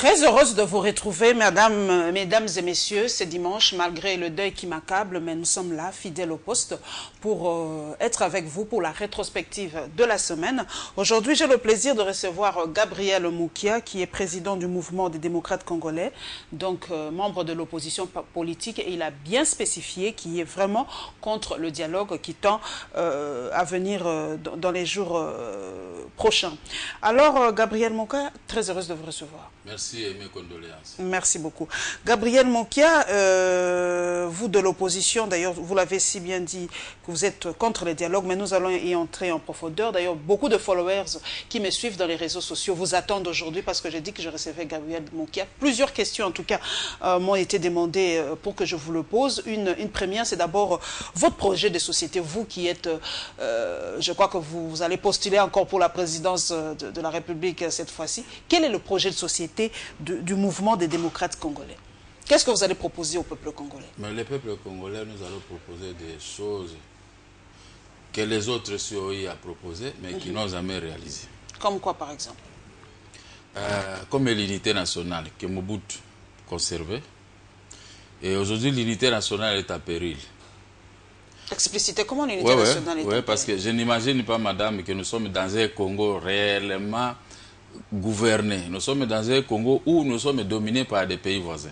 Très heureuse de vous retrouver, mesdames et messieurs. C'est dimanche, malgré le deuil qui m'accable, mais nous sommes là, fidèles au poste, pour être avec vous pour la rétrospective de la semaine. Aujourd'hui, j'ai le plaisir de recevoir Gabriel Moukia, qui est président du mouvement des démocrates congolais, donc membre de l'opposition politique, et il a bien spécifié qu'il est vraiment contre le dialogue qui tend à venir dans les jours prochains. Alors, Gabriel Moukia, très heureuse de vous recevoir. Merci et mes condoléances. Merci beaucoup. Gabriel Moukia, vous de l'opposition, d'ailleurs, vous l'avez si bien dit que vous êtes contre les dialogues, mais nous allons y entrer en profondeur. D'ailleurs, beaucoup de followers qui me suivent dans les réseaux sociaux vous attendent aujourd'hui parce que j'ai dit que je recevais Gabriel Moukia. Plusieurs questions, en tout cas, m'ont été demandées pour que je vous le pose. Une première, c'est d'abord votre projet de société. Vous qui êtes, je crois que vous allez postuler encore pour la présidence de la République cette fois-ci. Quel est le projet de société du mouvement des démocrates congolais? Qu'est-ce que vous allez proposer au peuple congolais? Mais le peuple congolais, nous allons proposer des choses que les autres COI a proposées, mais qui n'ont jamais réalisées. Comme quoi, par exemple? Comme l'unité nationale que Mobutu conservait. Et aujourd'hui, l'unité nationale est à péril. Explicitez comment l'unité nationale est à péril? Oui, parce que je n'imagine pas, madame, que nous sommes dans un Congo réellement gouverné. Nous sommes dans un Congo où nous sommes dominés par des pays voisins.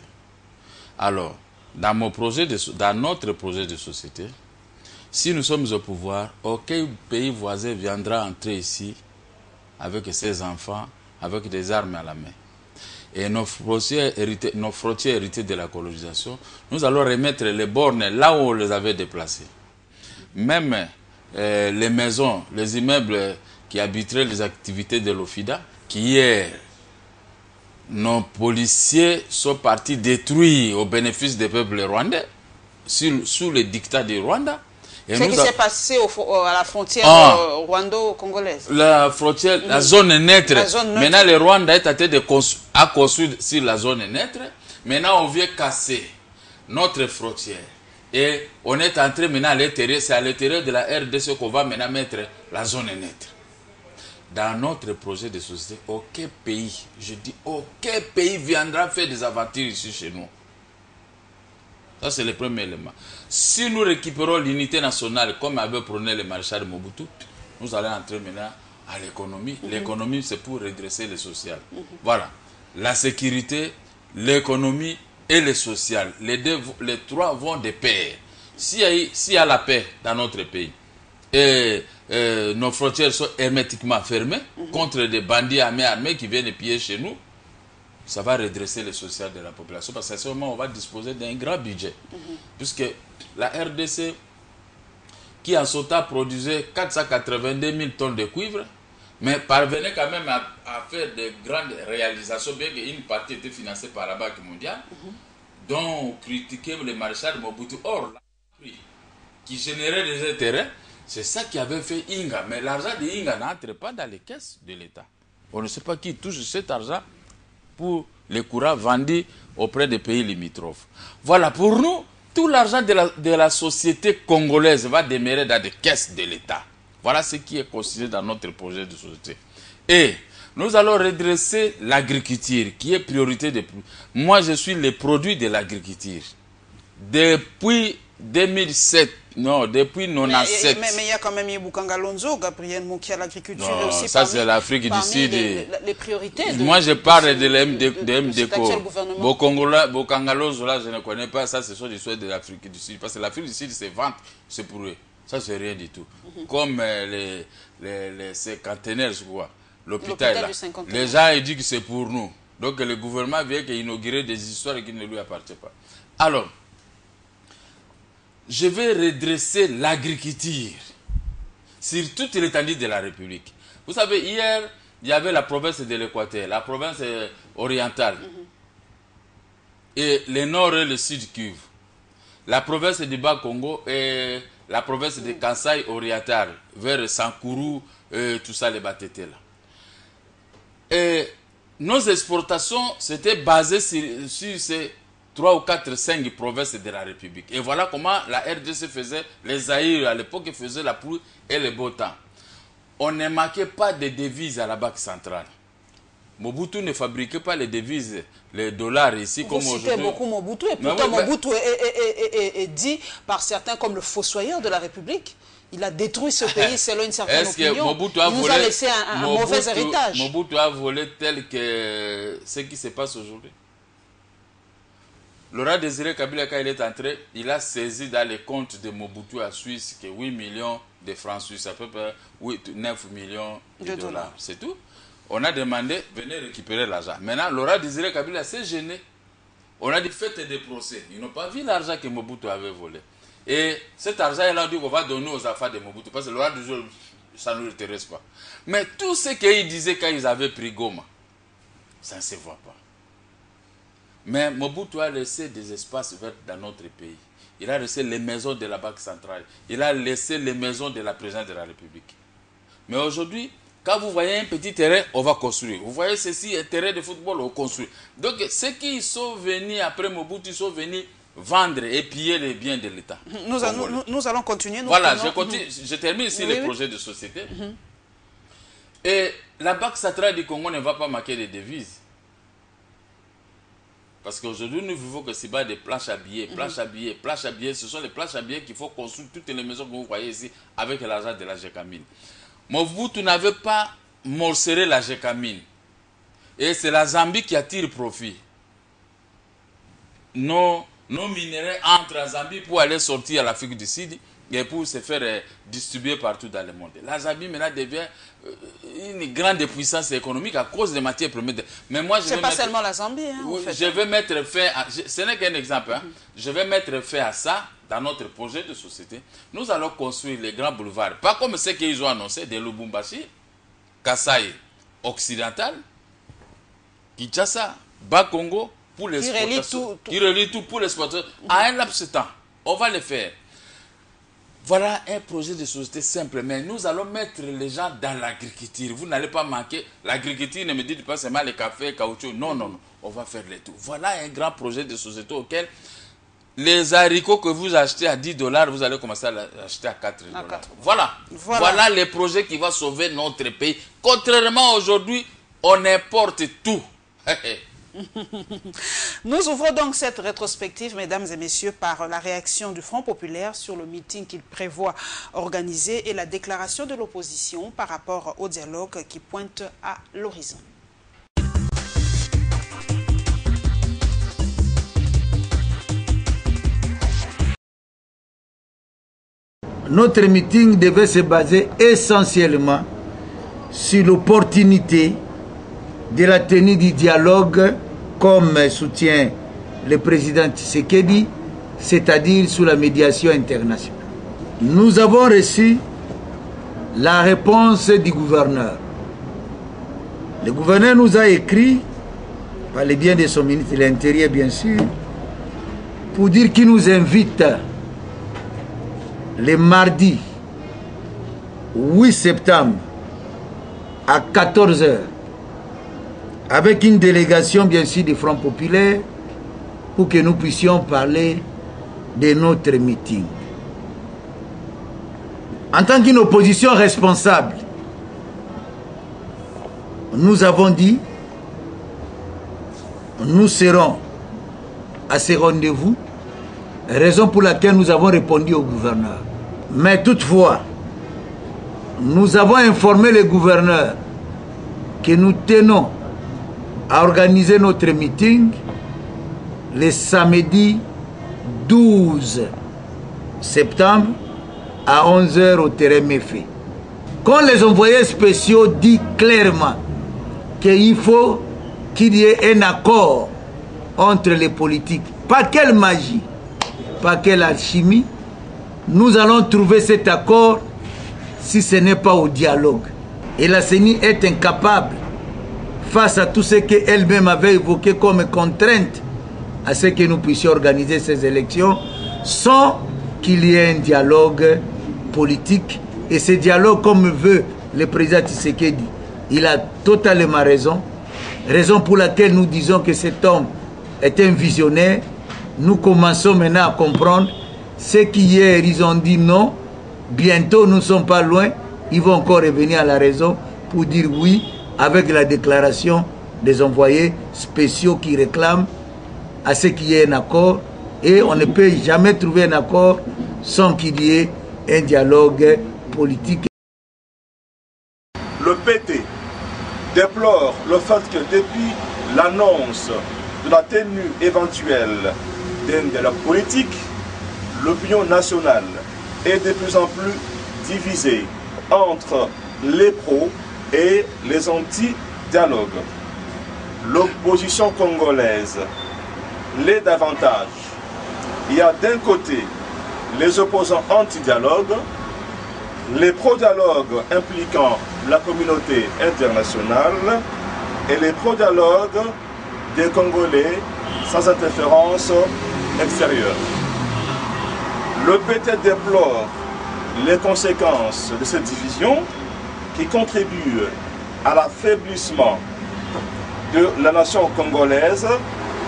Alors, dans notre projet de société, si nous sommes au pouvoir, aucun pays voisin viendra entrer ici avec ses enfants, avec des armes à la main. Et nos frontières héritées de la colonisation, nous allons remettre les bornes là où on les avait déplacées. Même les maisons, les immeubles qui abiteraient les activités de l'OFIDA, qui est, nos policiers sont partis détruire au bénéfice des peuples rwandais, sous le dictat du Rwanda. Ce qui s'est passé à la frontière rwando-congolaise. La frontière, la zone neutre. Maintenant, le Rwanda est en train de construire sur la zone neutre. Maintenant, on vient casser notre frontière. Et on est en train maintenant à l'intérieur, c'est à l'intérieur de la RDC qu'on va maintenant mettre la zone neutre. Dans notre projet de société, aucun pays, je dis aucun pays viendra faire des aventures ici chez nous. Ça, c'est le premier élément. Si nous récupérons l'unité nationale, comme avait prôné le maréchal Mobutu, nous allons entrer maintenant à l'économie. L'économie, c'est pour redresser le social. Voilà. La sécurité, l'économie et le social. Les trois vont de pair. S'il y a la paix dans notre pays, et nos frontières sont hermétiquement fermées contre des bandits armés qui viennent piller chez nous, ça va redresser le social de la population parce qu'à ce moment, on va disposer d'un grand budget. Puisque la RDC, qui en son temps produisait 482 000 tonnes de cuivre, mais parvenait quand même à faire de grandes réalisations, bien qu'une partie était financée par la Banque mondiale, dont on critiquait le maréchal Mobutu. Or, la qui générait des intérêts, c'est ça qui avait fait Inga. Mais l'argent de Inga n'entre pas dans les caisses de l'État. On ne sait pas qui touche cet argent pour les courants vendus auprès des pays limitrophes. Voilà, pour nous, tout l'argent de la société congolaise va demeurer dans les caisses de l'État. Voilà ce qui est considéré dans notre projet de société. Et nous allons redresser l'agriculture, qui est priorité de plus. Moi, je suis le produit de l'agriculture. Depuis 2007, non, depuis 97. Mais il y a quand même Yébukanga Lonzo, Gabriel Moukia, l'agriculture est aussi ça c'est l'Afrique du Sud. Les priorités. Moi je parle de l'MDECO. Bokanga Lonzo, là je ne connais pas, ça ce sont des souhaits de l'Afrique du Sud. Parce que l'Afrique du Sud c'est vente, c'est pour eux. Ça c'est rien du tout. Comme les cinquantenaires, je crois. L'hôpital là. Les gens ils disent que c'est pour nous. Donc le gouvernement vient inaugurer des histoires qui ne lui appartiennent pas. Alors, je vais redresser l'agriculture sur toute l'étendue de la République. Vous savez, hier, il y avait la province de l'Équateur, la province orientale, et le nord et le sud Kivu, la province du Bas-Congo et la province de Kansai orientale, vers Sankuru, tout ça, les Batete là. Et nos exportations, c'était basé sur ces 3 ou 4, 5 provinces de la République. Et voilà comment la RDC faisait, les Zaïre à l'époque faisaient la pluie et le beau temps. On ne manquait pas de devises à la Banque centrale. Mobutu ne fabriquait pas les devises, les dollars ici comme aujourd'hui. Vous citez beaucoup Mobutu et pourtant Mobutu est dit par certains comme le fossoyeur de la République. Il a détruit ce pays selon une certaine opinion. Il nous a laissé un mauvais héritage. Mobutu a volé tel que ce qui se passe aujourd'hui. Laurent Désiré Kabila, quand il est entré, il a saisi dans les comptes de Mobutu à Suisse que 8 millions de francs suisses, à peu près 9 millions de dollars. C'est tout. On a demandé, venez récupérer l'argent. Maintenant, Laurent Désiré Kabila s'est gêné. On a dit, faites des procès. Ils n'ont pas vu l'argent que Mobutu avait volé. Et cet argent, il a dit qu'on va donner aux affaires de Mobutu. Parce que Laurent Désiré, ça ne l'intéresse pas. Mais tout ce qu'ils disaient quand ils avaient pris Goma, ça ne se voit pas. Mais Mobutu a laissé des espaces verts dans notre pays. Il a laissé les maisons de la Banque centrale. Il a laissé les maisons de la présidence de la République. Mais aujourd'hui, quand vous voyez un petit terrain, on va construire. Vous voyez ceci, un terrain de football, on construit. Donc, ceux qui sont venus après Mobutu, ils sont venus vendre et piller les biens de l'État. Nous allons continuer. Voilà, je termine ici les projets de société. Et la Banque centrale du Congo ne va pas marquer des devises. Parce qu'aujourd'hui, nous vivons que c'est pas des planches à billets, planches à billets, planches à billets. Ce sont les planches à billets qu'il faut construire toutes les maisons que vous voyez ici avec l'argent de la Gécamine. Mobutu n'avait pas morcelé la Gécamine. Et c'est la Zambie qui attire profit. Nos minéraux entrent en Zambie pour aller sortir à l'Afrique du Sud et pour se faire distribuer partout dans le monde. La Zambie maintenant devient une grande puissance économique à cause des matières premières. Mais moi, c'est pas seulement la Zambie. Hein, en fait. Je vais mettre fin à... Ce n'est qu'un exemple. Hein. Je vais mettre fin à ça dans notre projet de société. Nous allons construire les grands boulevards. Pas comme ceux qu'ils ont annoncé de Lubumbashi, Kasaï occidental, Kinshasa, Bas-Congo, pour l'exploitation. Qui relie tout pour l'exploitation. À un laps de temps, on va le faire. Voilà un projet de société simple, mais nous allons mettre les gens dans l'agriculture. Vous n'allez pas manquer. L'agriculture, ne me dites pas seulement les cafés, le caoutchouc. Non, non, non. On va faire les tout. Voilà un grand projet de société auquel les haricots que vous achetez à 10 $, vous allez commencer à l'acheter à 4 $. Voilà les projets qui vont sauver notre pays. Contrairement à aujourd'hui, on importe tout. Nous ouvrons donc cette rétrospective, mesdames et messieurs, par la réaction du Front populaire sur le meeting qu'il prévoit organiser et la déclaration de l'opposition par rapport au dialogue qui pointe à l'horizon. Notre meeting devait se baser essentiellement sur l'opportunité de la tenue du dialogue comme soutient le président Tshisekedi, c'est-à-dire sous la médiation internationale. Nous avons reçu la réponse du gouverneur. Le gouverneur nous a écrit, par le biais de son ministre de l'Intérieur bien sûr, pour dire qu'il nous invite le mardi 8 septembre à 14 h avec une délégation bien sûr du Front populaire pour que nous puissions parler de notre meeting. En tant qu'une opposition responsable, nous avons dit nous serons à ce rendez-vous, raison pour laquelle nous avons répondu au gouverneur. Mais toutefois, nous avons informé le gouverneur que nous tenons à organiser notre meeting le samedi 12 septembre à 11 h au terrain Méfé. Quand les envoyés spéciaux disent clairement qu'il faut qu'il y ait un accord entre les politiques, pas quelle magie, pas quelle alchimie, nous allons trouver cet accord si ce n'est pas au dialogue. Et la CENI est incapable, face à tout ce qu'elle-même avait évoqué comme contrainte, à ce que nous puissions organiser ces élections sans qu'il y ait un dialogue politique. Et ce dialogue, comme veut le président Tshisekedi, il a totalement raison. Raison pour laquelle nous disons que cet homme est un visionnaire. Nous commençons maintenant à comprendre ce qu'hier ils ont dit non. Bientôt, nous ne sommes pas loin. Ils vont encore revenir à la raison pour dire oui avec la déclaration des envoyés spéciaux qui réclament à ce qu'il y ait un accord. Et on ne peut jamais trouver un accord sans qu'il y ait un dialogue politique. Le PT déplore le fait que depuis l'annonce de la tenue éventuelle d'un dialogue politique, l'opinion nationale est de plus en plus divisée entre les pros et les anti-dialogues. L'opposition congolaise l'est davantage. Il y a d'un côté les opposants anti-dialogue, les pro-dialogues impliquant la communauté internationale et les pro-dialogues des Congolais sans interférence extérieure. Le PT déplore les conséquences de cette division qui contribue à l'affaiblissement de la nation congolaise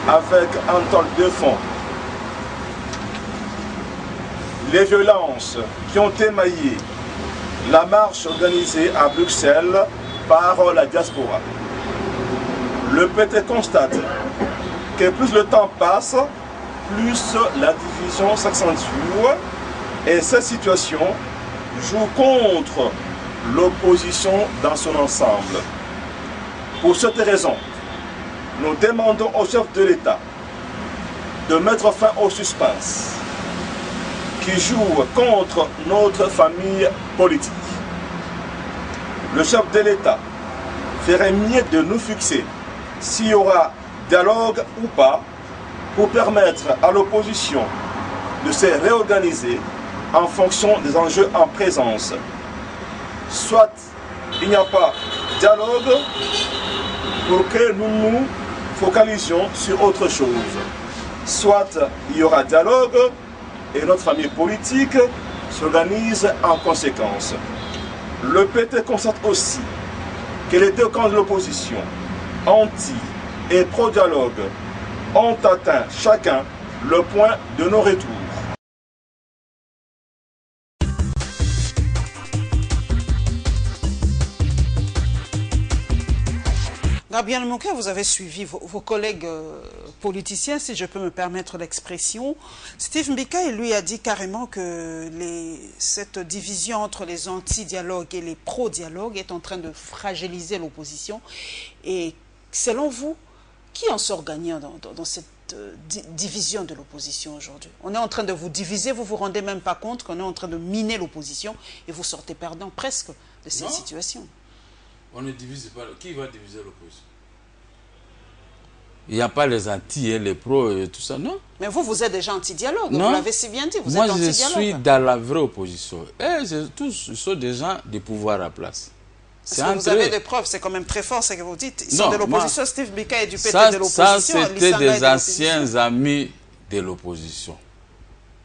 avec en toile de fond les violences qui ont émaillé la marche organisée à Bruxelles par la diaspora. Le PT constate que plus le temps passe, plus la division s'accentue et cette situation joue contre l'opposition dans son ensemble. Pour cette raison, nous demandons au chef de l'État de mettre fin au suspense qui joue contre notre famille politique. Le chef de l'État ferait mieux de nous fixer s'il y aura dialogue ou pas pour permettre à l'opposition de se réorganiser en fonction des enjeux en présence. Soit il n'y a pas dialogue pour que nous nous focalisions sur autre chose. Soit il y aura dialogue et notre famille politique s'organise en conséquence. Le PT constate aussi que les deux camps de l'opposition, anti et pro-dialogue, ont atteint chacun le point de non-retour. Gabriel Moukia, vous avez suivi vos collègues politiciens, si je peux me permettre l'expression. Steve Mbika, lui, a dit carrément que cette division entre les anti-dialogues et les pro-dialogues est en train de fragiliser l'opposition. Et selon vous, qui en sort gagnant dans cette division de l'opposition aujourd'hui? On est en train de vous diviser, vous ne vous rendez même pas compte qu'on est en train de miner l'opposition et vous sortez perdant presque de cette situation. On ne divise pas. Qui va diviser l'opposition? Il n'y a pas les anti et les pros et tout ça, non? Mais vous êtes déjà anti-dialogue, vous l'avez si bien dit, vous êtes anti-dialogue. Moi, je suis dans la vraie opposition. Et tous sont des gens du pouvoir à place. Est-ce que vous avez des preuves? C'est quand même très fort ce que vous dites. Ils sont de l'opposition, Steve Mbika est du PT de l'opposition. Ça, c'était des anciens amis de l'opposition.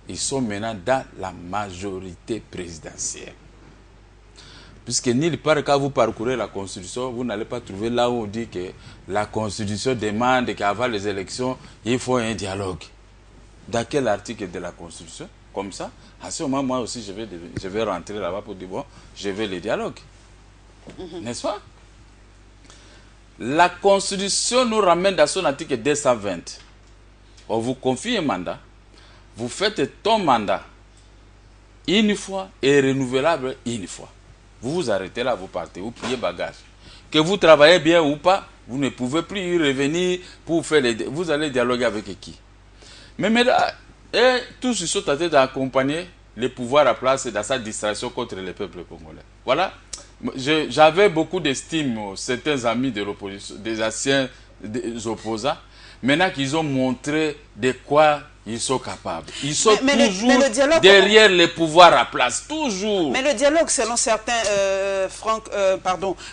Ils sont maintenant dans la majorité présidentielle. Puisque nulle part, quand vous parcourez la Constitution, vous n'allez pas trouver là où on dit que la Constitution demande qu'avant les élections, il faut un dialogue. Dans quel article de la Constitution? Comme ça, à ce moment, moi aussi, je vais rentrer là-bas pour dire, bon, je veux le dialogue. N'est-ce pas? La Constitution nous ramène dans son article 220. On vous confie un mandat, vous faites ton mandat une fois et renouvelable une fois. Vous vous arrêtez là, vous partez, vous pliez bagage. Que vous travaillez bien ou pas, vous ne pouvez plus y revenir pour faire les... Vous allez dialoguer avec qui? Mais maintenant, tous ils sont en train d'accompagner le pouvoir à place dans sa distraction contre le peuple congolais. Voilà. J'avais beaucoup d'estime certains amis de l'opposition, des anciens opposants. Maintenant qu'ils ont montré de quoi ils sont capables. Ils sont toujours derrière les pouvoirs à place. Toujours. Mais le dialogue, selon certains,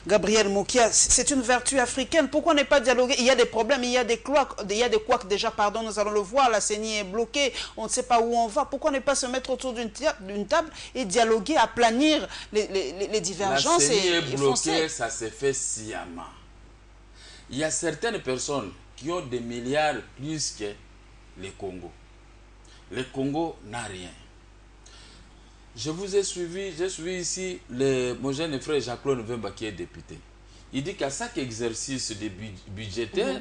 Gabriel Moukia, c'est une vertu africaine. Pourquoi ne pas dialoguer? Il y a des problèmes, il y a des couacs déjà, pardon, nous allons le voir, la CENI est bloquée, on ne sait pas où on va. Pourquoi ne pas se mettre autour d'une table et dialoguer, aplanir les divergences? La CENI est bloquée, ça se fait sciemment. Il y a certaines personnes qui ont des milliards plus que les Congo. Le Congo n'a rien. Je vous ai suivi, j'ai suivi ici mon jeune frère Jacques-Claude Mvemba qui est député. il dit qu'à chaque exercice de budgétaire,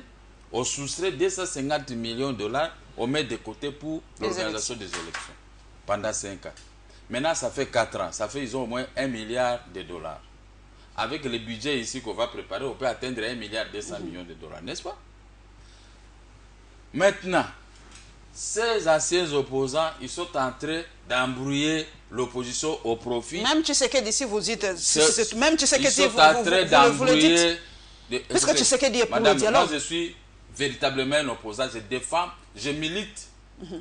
on soustrait 250 millions de dollars, on met de côté pour l'organisation des élections pendant 5 ans. Maintenant, ça fait 4 ans. Ça fait, ils ont au moins 1 milliard de dollars. Avec le budget ici qu'on va préparer, on peut atteindre 1 milliard 200 millions de dollars, n'est-ce pas? Maintenant, ces anciens opposants, ils sont en train d'embrouiller l'opposition au profit. Même tu sais que d'ici vous dites, même tu sais que ils sont en train d'embrouiller. Parce que tu sais que dire pour madame, le dialogue. moi je suis véritablement un opposant, je défends, je milite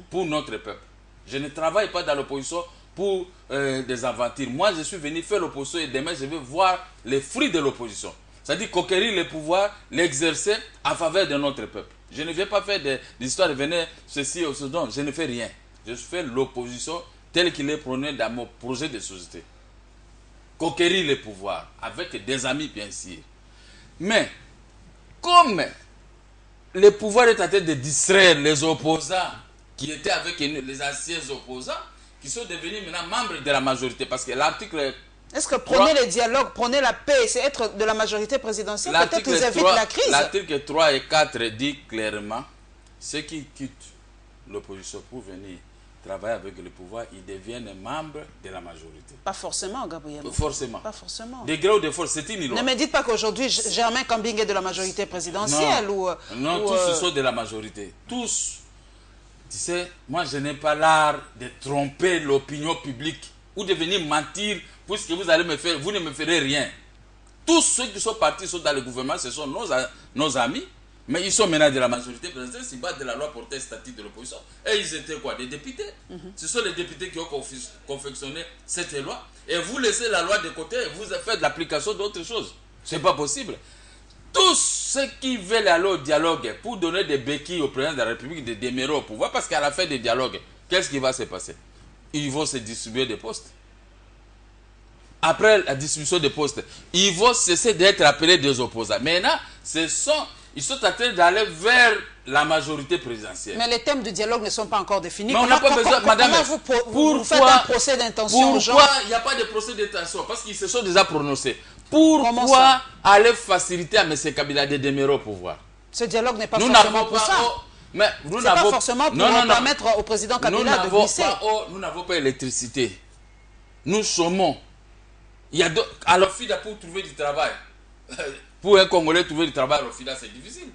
pour notre peuple. Je ne travaille pas dans l'opposition pour des aventures. Moi je suis venu faire l'opposition et demain je vais voir les fruits de l'opposition. C'est-à-dire conquérir le pouvoir, l'exercer en faveur de notre peuple. Je ne viens pas faire des histoires de venir ceci ou cela. Je ne fais rien. Je fais l'opposition telle qu'il est prôné dans mon projet de société. Conquérir le pouvoir avec des amis bien sûr. Mais comme le pouvoir est en train de distraire les opposants qui étaient avec les anciens opposants, qui sont devenus maintenant membres de la majorité, parce que l'article... Est-ce que prenez le dialogue, prenez la paix, c'est être de la majorité présidentielle, peut-être vous évitez la crise. L'article 3 et 4 dit clairement, ceux qui quittent l'opposition pour venir travailler avec le pouvoir, ils deviennent membres de la majorité. Pas forcément, Gabriel. Forcément. Pas forcément. Degré ou de force, c'est une loi. Ne me dites pas qu'aujourd'hui, Germain Kambing est de la majorité présidentielle. Non, tous sont de la majorité. Tous. Tu sais, moi je n'ai pas l'art de tromper l'opinion publique ou de venir mentir, puisque vous allez me faire, vous ne me ferez rien. Tous ceux qui sont partis sont dans le gouvernement, ce sont nos amis, mais ils sont maintenant de la majorité présidentielle, ils battent de la loi portée statut de l'opposition. Et ils étaient quoi? Des députés. Ce sont les députés qui ont confectionné cette loi. Et vous laissez la loi de côté et vous faites l'application d'autres choses. Ce n'est pas possible. Tous ceux qui veulent aller au dialogue pour donner des béquilles au président de la République de demeurer au pouvoir, parce qu'à la fin des dialogues, qu'est-ce qui va se passer? Ils vont se distribuer des postes. Après la distribution des postes, ils vont cesser d'être appelés des opposants. Maintenant, ils sont en train d'aller vers la majorité présidentielle. Mais les thèmes du dialogue ne sont pas encore définis. Mais on n'a pas besoin, madame. Vous faites un procès d'intention aux gens? Pourquoi il n'y a pas de procès d'intention? Parce qu'ils se sont déjà prononcés. Pourquoi aller faciliter à M. Kabila de demeurer au pouvoir? Ce dialogue n'est pas forcément pour ça. Mais nous n'avons pas forcément pour permettre au président Kabila de glisser. Nous n'avons pas d'électricité. Nous chômons. Il y a à l'OFIDA pour trouver du travail. Pour un Congolais trouver du travail à l'OFIDA, c'est difficile.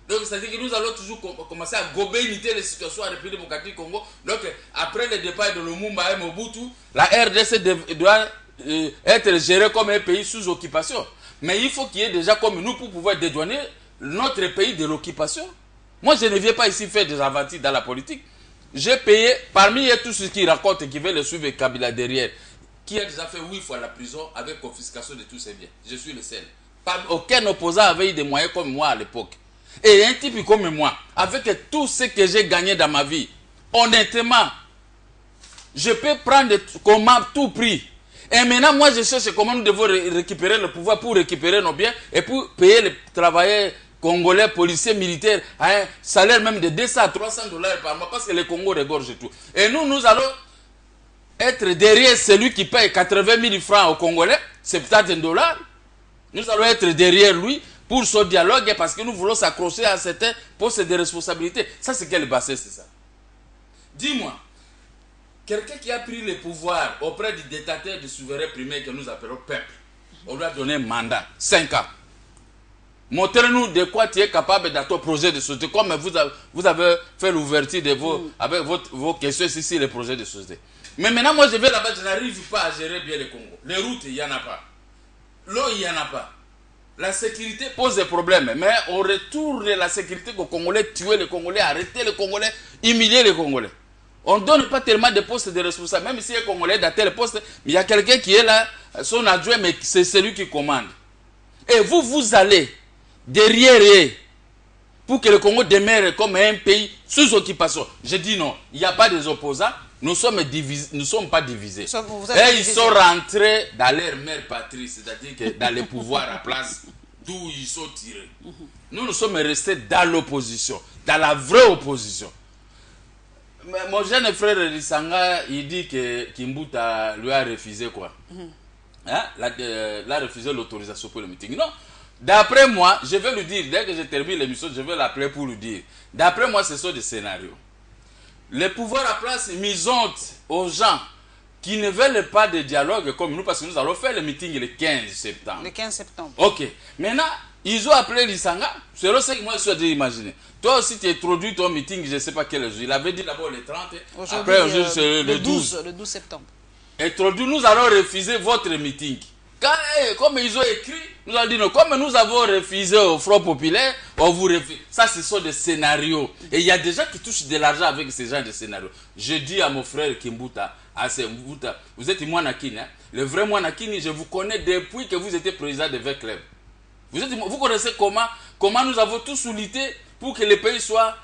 Donc, c'est-à-dire que nous allons toujours commencer à gober, imiter les situations en République démocratique du Congo. Donc, après le départ de Lumumba et Mobutu, la RDC doit être gérée comme un pays sous occupation. Mais il faut qu'il y ait déjà comme nous pour pouvoir dédouaner notre pays de l'occupation. Moi, je ne viens pas ici faire des aventures dans la politique. J'ai payé, parmi tous ceux qui racontent et qui veulent le suivre Kabila derrière, qui a déjà fait 8 fois la prison avec confiscation de tous ses biens. Je suis le seul. Aucun opposant avait eu des moyens comme moi à l'époque. Et un type comme moi, avec tout ce que j'ai gagné dans ma vie, honnêtement, je peux prendre comment tout prix. Et maintenant, moi, je cherche comment nous devons récupérer le pouvoir pour récupérer nos biens et pour payer les travailleurs congolais, policiers, militaires à un salaire même de 200 à 300 dollars par mois parce que le Congo regorge tout. Et nous allons être derrière celui qui paye 80 000 francs aux Congolais, 70 dollars. Nous allons être derrière lui pour ce dialogue parce que nous voulons s'accrocher à certains postes de responsabilité. Ça, c'est quelle bassesse, c'est ça? Dis-moi, quelqu'un qui a pris le pouvoir auprès du détenteur du souverain primaire que nous appelons peuple, on lui a donné un mandat, 5 ans. Montrez-nous de quoi tu es capable dans ton projet de société, comme vous avez fait l'ouverture de avec vos questions ici sur les projets de société. Mais maintenant, moi, je vais là-bas, je n'arrive pas à gérer bien le Congo. Les routes, il n'y en a pas. L'eau, il n'y en a pas. La sécurité pose des problèmes. Mais on retourne la sécurité aux Congolais, tuer les Congolais, arrêter les Congolais, humilier les Congolais. On ne donne pas tellement de postes de responsables. Même si un Congolais dans tel poste, il y a quelqu'un qui est là, son adjoint, mais c'est celui qui commande. Et vous allez derrière eux pour que le Congo demeure comme un pays sous occupation. Je dis non, il n'y a pas des opposants. Nous sommes divisés, nous ne sommes pas divisés. Et ils sont rentrés dans leur mère patrie, c'est-à-dire que dans le pouvoir à place d'où ils sont tirés. Nous sommes restés dans l'opposition, dans la vraie opposition. Mon jeune frère Risanga, il dit que Kimbuta lui a refusé quoi? Hein? Il a refusé l'autorisation pour le meeting. Non, D'après moi, je vais lui dire, dès que je termine l'émission, je vais l'appeler pour lui dire. D'après moi, ce sont des scénarios. Les pouvoirs à place misontent aux gens qui ne veulent pas de dialogue comme nous, parce que nous allons faire le meeting le 15 septembre. Le 15 septembre. Ok. Maintenant, ils ont appelé Lissanga. C'est ce que moi je suis imaginer. Toi aussi, tu introduis ton meeting, je ne sais pas quel jour. Il avait dit d'abord le 30. Après, c'est le 12. Le 12 septembre. Introduit, nous allons refuser votre meeting. Comme ils ont écrit, nous allons dire, non, comme nous avons refusé au Front Populaire, on vous refuse. Ça, ce sont des scénarios. Et il y a des gens qui touchent de l'argent avec ces genres de scénarios. Je dis à mon frère Kimbuta, Mbuta, vous êtes Mouanakini, hein? Le vrai Mouanakini, je vous connais depuis que vous étiez président de V-Club. Vous connaissez comment nous avons tous lutté pour que le pays soit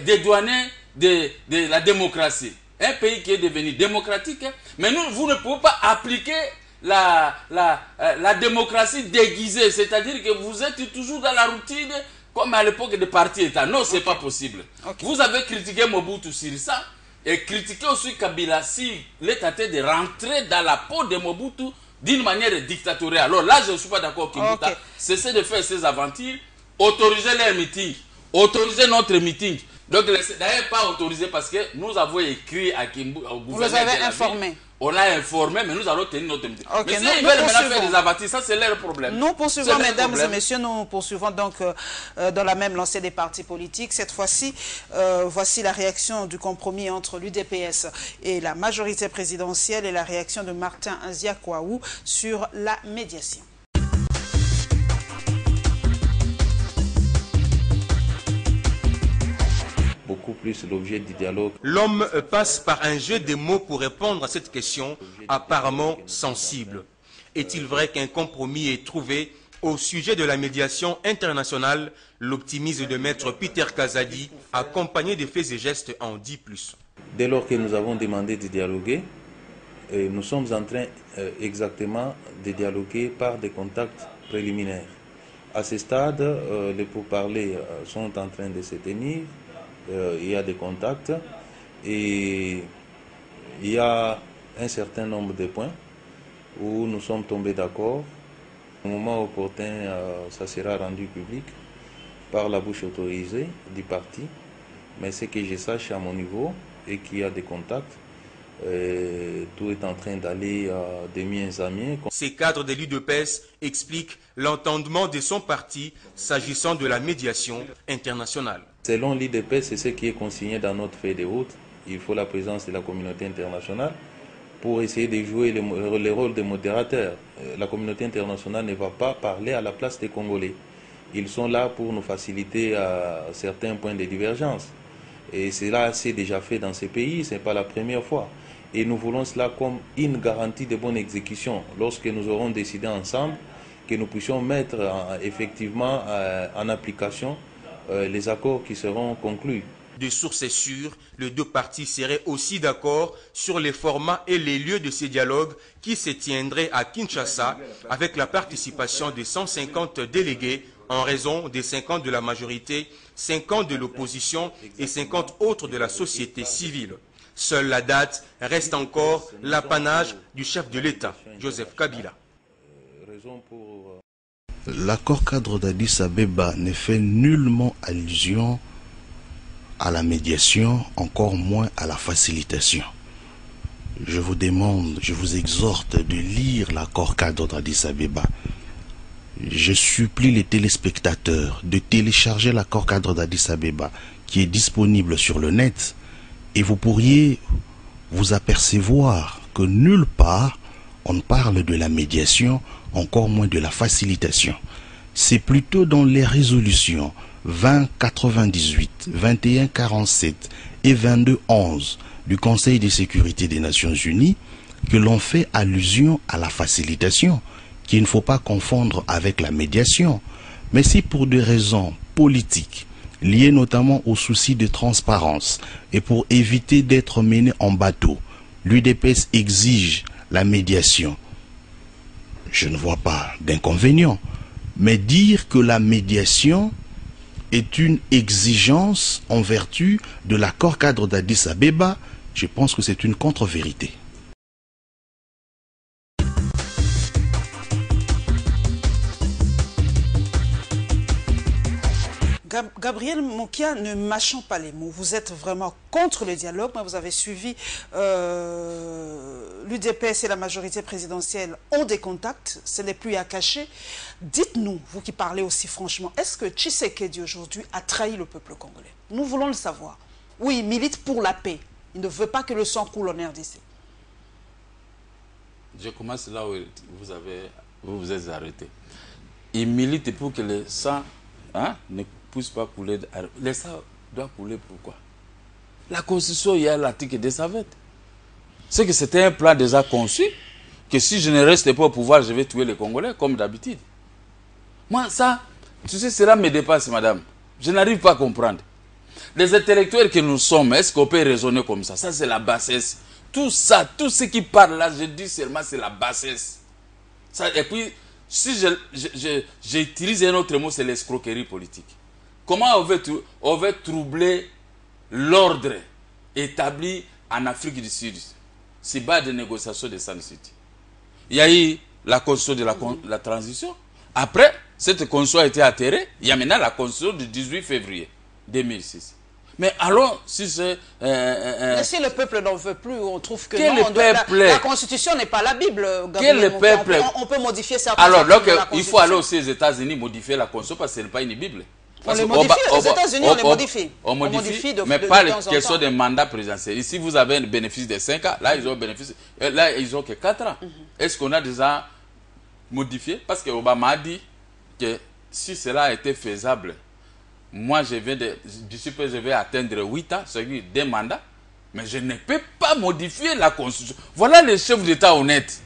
dédouané de la démocratie. Un pays qui est devenu démocratique, hein? Mais vous ne pouvez pas appliquer la démocratie déguisée, c'est-à-dire que vous êtes toujours dans la routine comme à l'époque des partis États. Non, c'est pas possible. Vous avez critiqué Mobutu sur ça et critiqué aussi Kabila si l'État de rentrer dans la peau de Mobutu d'une manière dictatoriale. Alors là, je ne suis pas d'accord avec Kimbuta. Cessez de faire ces aventures, autorisez leur meeting, autorisez notre meeting. Donc, d'ailleurs, pas autorisé parce que nous avons écrit à Kimbuta, au gouverneur. Vous avez informé. On a informé, mais nous allons tenir notre meeting. Okay, mais s'ils veulent maintenant faire des abattis, ça c'est leur problème. Nous poursuivons, mesdames et messieurs, nous poursuivons donc dans la même lancée des partis politiques. Cette fois-ci, voici la réaction du compromis entre l'UDPS et la majorité présidentielle et la réaction de Martin Nziakwaou sur la médiation. Beaucoup plus l'objet du dialogue. L'homme passe par un jeu de mots pour répondre à cette question apparemment sensible. Est-il vrai qu'un compromis est trouvé au sujet de la médiation internationale? L'optimisme de maître Peter Kazadi, accompagné des faits et gestes, en dit plus. Dès lors que nous avons demandé de dialoguer, nous sommes en train exactement de dialoguer par des contacts préliminaires. À ce stade, les pourparlers sont en train de se tenir. Il y a des contacts et il y a un certain nombre de points où nous sommes tombés d'accord. Au moment opportun, ça sera rendu public par la bouche autorisée du parti. Mais ce que je sache à mon niveau et qu'il y a des contacts, tout est en train d'aller de mieux en mieux. Ces cadres de l'UDPS expliquent l'entendement de son parti s'agissant de la médiation internationale. Selon l'IDP, c'est ce qui est consigné dans notre feuille de route. Il faut la présence de la communauté internationale pour essayer de jouer le rôle de modérateur. La communauté internationale ne va pas parler à la place des Congolais. Ils sont là pour nous faciliter à certains points de divergence. Et cela s'est déjà fait dans ces pays, ce n'est pas la première fois. Et nous voulons cela comme une garantie de bonne exécution. Lorsque nous aurons décidé ensemble que nous puissions mettre effectivement en application les accords qui seront conclus. De sources sûres, les deux parties seraient aussi d'accord sur les formats et les lieux de ces dialogues qui se tiendraient à Kinshasa avec la participation de 150 délégués en raison des 50 de la majorité, 50 de l'opposition et 50 autres de la société civile. Seule la date reste encore l'apanage du chef de l'État, Joseph Kabila. L'accord cadre d'Addis Abeba ne fait nullement allusion à la médiation, encore moins à la facilitation. Je vous demande, je vous exhorte de lire l'accord cadre d'Addis Abeba. Je supplie les téléspectateurs de télécharger l'accord cadre d'Addis Abeba qui est disponible sur le net et vous pourriez vous apercevoir que nulle part on parle de la médiation, encore moins de la facilitation. C'est plutôt dans les résolutions 2098, 2147 et 2211 du Conseil de sécurité des Nations Unies que l'on fait allusion à la facilitation, qu'il ne faut pas confondre avec la médiation. Mais si pour des raisons politiques, liées notamment au souci de transparence et pour éviter d'être mené en bateau, l'UDPS exige la médiation, je ne vois pas d'inconvénient. Mais dire que la médiation est une exigence en vertu de l'accord cadre d'Addis Abeba, je pense que c'est une contre-vérité. Gabriel Mokia, ne mâchons pas les mots. Vous êtes vraiment contre le dialogue, mais vous avez suivi l'UDPS et la majorité présidentielle ont des contacts. Ce n'est plus à cacher. Dites-nous, vous qui parlez aussi franchement, est-ce que Tshisekedi aujourd'hui a trahi le peuple congolais? Nous voulons le savoir. Oui, il milite pour la paix. Il ne veut pas que le sang coule en RDC. Je commence là où vous êtes arrêté. Il milite pour que le sang ne puisse pas couler. Le sang doit couler pourquoi? La Constitution, il y a l'article des Savettes. C'est que c'était un plan déjà conçu, que si je ne reste pas au pouvoir, je vais tuer les Congolais, comme d'habitude. Moi, ça, tu sais, cela me dépasse, madame. Je n'arrive pas à comprendre. Les intellectuels que nous sommes, est-ce qu'on peut raisonner comme ça? Ça, c'est la bassesse. Tout ça, tout ce qui parle là, je dis seulement, c'est la bassesse. Ça, et puis, si j'utilise un autre mot, c'est l'escroquerie politique. Comment on veut troubler l'ordre établi en Afrique du Sud? C'est bas de négociations de Sun City. Il y a eu la constitution de la transition. Après, cette constitution a été atterrée. Il y a maintenant la constitution du 18 février 2006. Mais alors, si c'est... Mais si le peuple n'en veut plus, on trouve que la Constitution n'est pas la Bible. Quel peuple? On peut modifier certains alors, donc, il faut aller aussi aux États-Unis modifier la Constitution parce que ce n'est pas une Bible. On les modifie. Aux États-Unis, on les modifie. On modifie, mais pas les questions de mandat présidentiel. Ici, vous avez un bénéfice de 5 ans. Là, ils ont bénéfice. Là, ils ont que 4 ans. Est-ce qu'on a déjà modifié? Parce que Obama a dit que si cela a été faisable, moi, je vais atteindre 8 ans, c'est-à-dire 2 mandats, mais je ne peux pas modifier la Constitution. Voilà les chefs d'État honnêtes.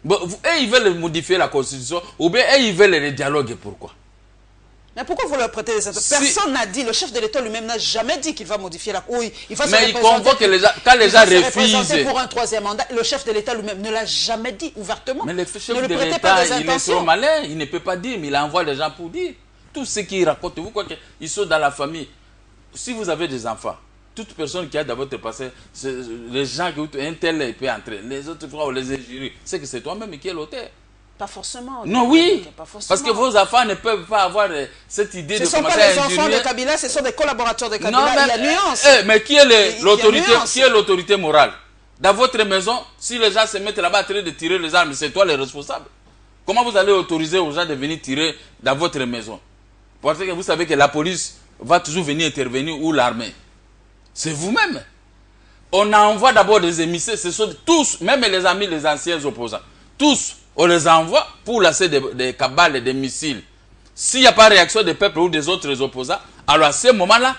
Bon, ils veulent modifier la Constitution, ou bien ils veulent le dialogue. Pourquoi? Mais pourquoi vous leur prêtez des intentions? Personne n'a dit, le chef de l'État lui-même n'a jamais dit qu'il va modifier la... Oui, mais il convoque les gens, quand les gens refusent... pour un 3e mandat, le chef de l'État lui-même ne l'a jamais dit ouvertement. Mais le chef de l'État, il est trop malin, il ne peut pas dire, mais il envoie les gens pour dire. Tout ce qu'il raconte, vous croyez qu'ils sont dans la famille. Si vous avez des enfants, toute personne qui a dans votre passé, les gens qui un tel peut entrer, les autres fois on les injure, c'est que c'est toi-même qui es l'auteur. Pas forcément. Non, oui. Pas forcément. Parce que vos enfants ne peuvent pas avoir cette idée de commencer à injurer. Ce ne sont pas les enfants de Kabila, ce sont des collaborateurs de Kabila. Non, mais, il y a nuance. Mais qui est l'autorité morale? Dans votre maison, si les gens se mettent là-bas à train de tirer les armes, c'est toi le responsable. Comment vous allez autoriser aux gens de venir tirer dans votre maison? Parce que vous savez que la police va toujours venir intervenir ou l'armée. C'est vous-même. On envoie d'abord des émissaires, ce sont tous, même les amis, les anciens opposants, tous, on les envoie pour lancer des cabales et des missiles. S'il n'y a pas de réaction des peuples ou des autres opposants, alors à ce moment-là,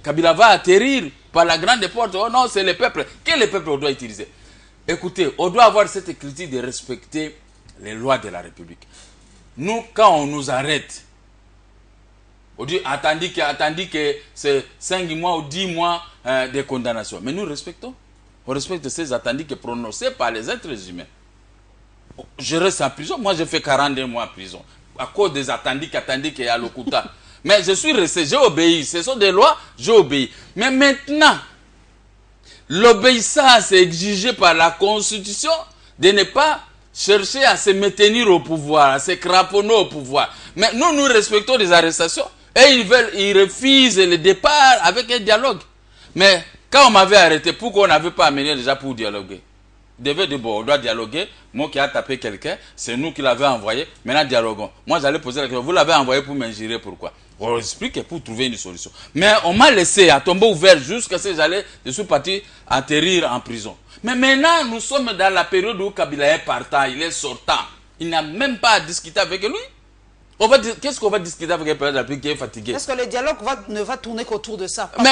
Kabila va atterrir par la grande porte. Oh non, c'est le peuple. Quel peuple on doit utiliser? Écoutez, on doit avoir cette critique de respecter les lois de la République. Nous, quand on nous arrête, on dit attendez que c'est 5 mois ou 10 mois de condamnation. Mais nous respectons. On respecte ces attendus qui sont prononcés par les êtres humains. Je reste en prison. Moi, j'ai fait 42 mois en prison. À cause des attendus qu'il y a à l'Okuta. Mais je suis resté, j'ai obéi. Ce sont des lois, j'ai obéi. Mais maintenant, l'obéissance est exigée par la Constitution de ne pas chercher à se maintenir au pouvoir, à se craponner au pouvoir. Mais nous respectons les arrestations. Et ils refusent le départ avec un dialogue. Mais quand on m'avait arrêté, pourquoi on n'avait pas amené les gens pour dialoguer? Devait dire, bon, on doit dialoguer. Moi qui a tapé quelqu'un, c'est nous qui l'avons envoyé. Maintenant, dialoguons. Moi, j'allais poser la question, vous l'avez envoyé pour m'injurer, pourquoi? On explique pour trouver une solution. Mais on m'a laissé à tomber ouvert jusqu'à ce que je suis parti atterrir en prison. Mais maintenant, nous sommes dans la période où Kabila est partant, il est sortant. Il n'a même pas à discuter avec lui. Qu'est-ce qu'on va discuter avec un président de la République qui est fatigué? Est-ce que le dialogue ne va tourner qu'autour de ça? Mais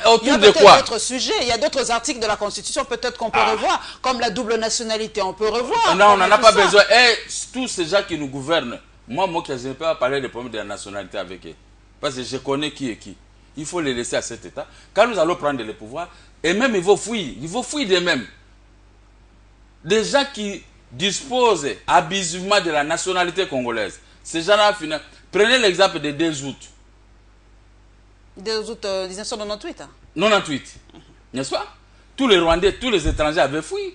autour de quoi? Il y a d'autres sujets, il y a d'autres articles de la Constitution peut-être qu'on peut revoir, comme la double nationalité, on peut revoir. Non, on n'en a pas besoin. Et tous ces gens qui nous gouvernent, moi je ne peux pas parler des problèmes de la nationalité avec eux. Parce que je connais qui est qui. Il faut les laisser à cet état. Quand nous allons prendre le pouvoir, et même ils vont fuir d'eux-mêmes. Des gens qui disposent abusivement de la nationalité congolaise. Ces gens-là, prenez l'exemple des 2 août. 2 août 1998. 98. N'est-ce pas? Tous les Rwandais, tous les étrangers avaient fui.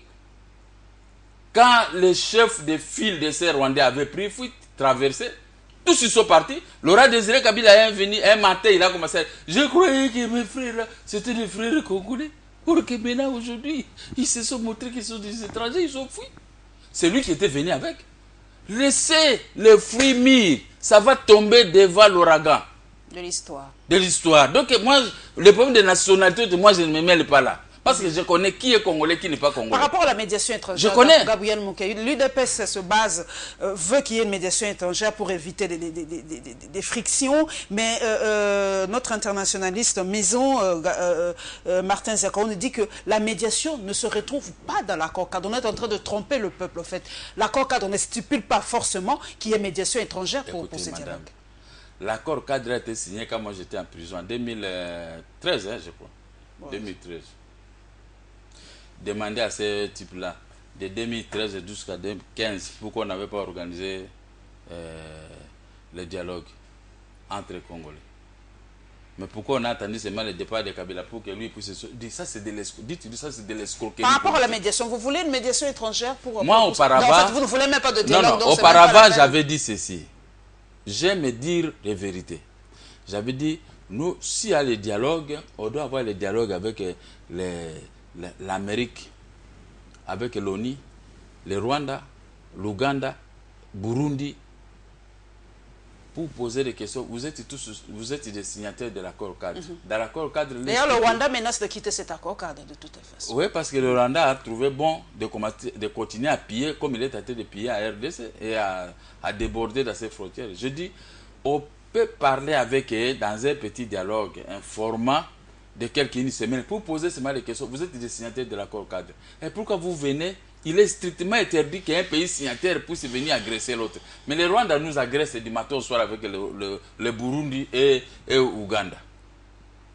Quand les chefs de file de ces Rwandais avaient pris fuite, traversé, Tous ils sont partis. Laurent Désiré Kabila est venu un matin, il a commencé à... Je croyais que mes frères là, c'était des frères congolais. Pour que maintenant, aujourd'hui, ils se sont montrés qu'ils sont des étrangers, ils ont fui. C'est lui qui était venu avec. Laissez le fruit mûr, ça va tomber devant l'ouragan. De l'histoire. De l'histoire. Donc moi, le problème de nationalité, moi je ne me mêle pas là. Parce que je connais qui est congolais, qui n'est pas congolais. Par rapport à la médiation étrangère, je connais. Gabriel Moukei, l'UDPS se base, veut qu'il y ait une médiation étrangère pour éviter des frictions, mais notre internationaliste maison, Martin Zakaron, dit que la médiation ne se retrouve pas dans l'accord cadre. On est en train de tromper le peuple, en fait. L'accord cadre ne stipule pas forcément qu'il y ait médiation étrangère pour ces dialogues. L'accord cadre a été signé quand moi j'étais en prison en 2013, hein, je crois. Ouais. 2013. Demander à ce type-là, de 2013 jusqu'à 2015, pourquoi on n'avait pas organisé le dialogue entre les Congolais. Mais pourquoi on a attendu seulement le départ de Kabila pour que lui puisse... Ça, c'est de l'escroquerie. Par rapport à la médiation, vous voulez une médiation étrangère pour... Moi, auparavant... Non, en fait, vous ne voulez même pas de dialogue. Non, auparavant, j'avais dit ceci. J'aime dire les vérités. J'avais dit, nous, s'il y a le dialogue, on doit avoir le dialogue avec l'Amérique, avec l'ONU, le Rwanda, l'Ouganda, Burundi, pour poser des questions. Vous êtes des signataires de l'accord cadre. Dans l'accord cadre... D'ailleurs, le Rwanda menace de quitter cet accord cadre de toute façon. Oui, parce que le Rwanda a trouvé bon de continuer à piller comme il est tenté de piller à RDC et à déborder dans ses frontières. Je dis, on peut parler avec eux dans un petit dialogue informant de quelques semaines pour poser seulement des questions. Vous êtes des signataires de l'accord cadre. Et pourquoi vous venez? Il est strictement interdit qu'un pays signataire puisse venir agresser l'autre. Mais les Rwandais nous agressent du matin au soir avec le Burundi et Ouganda.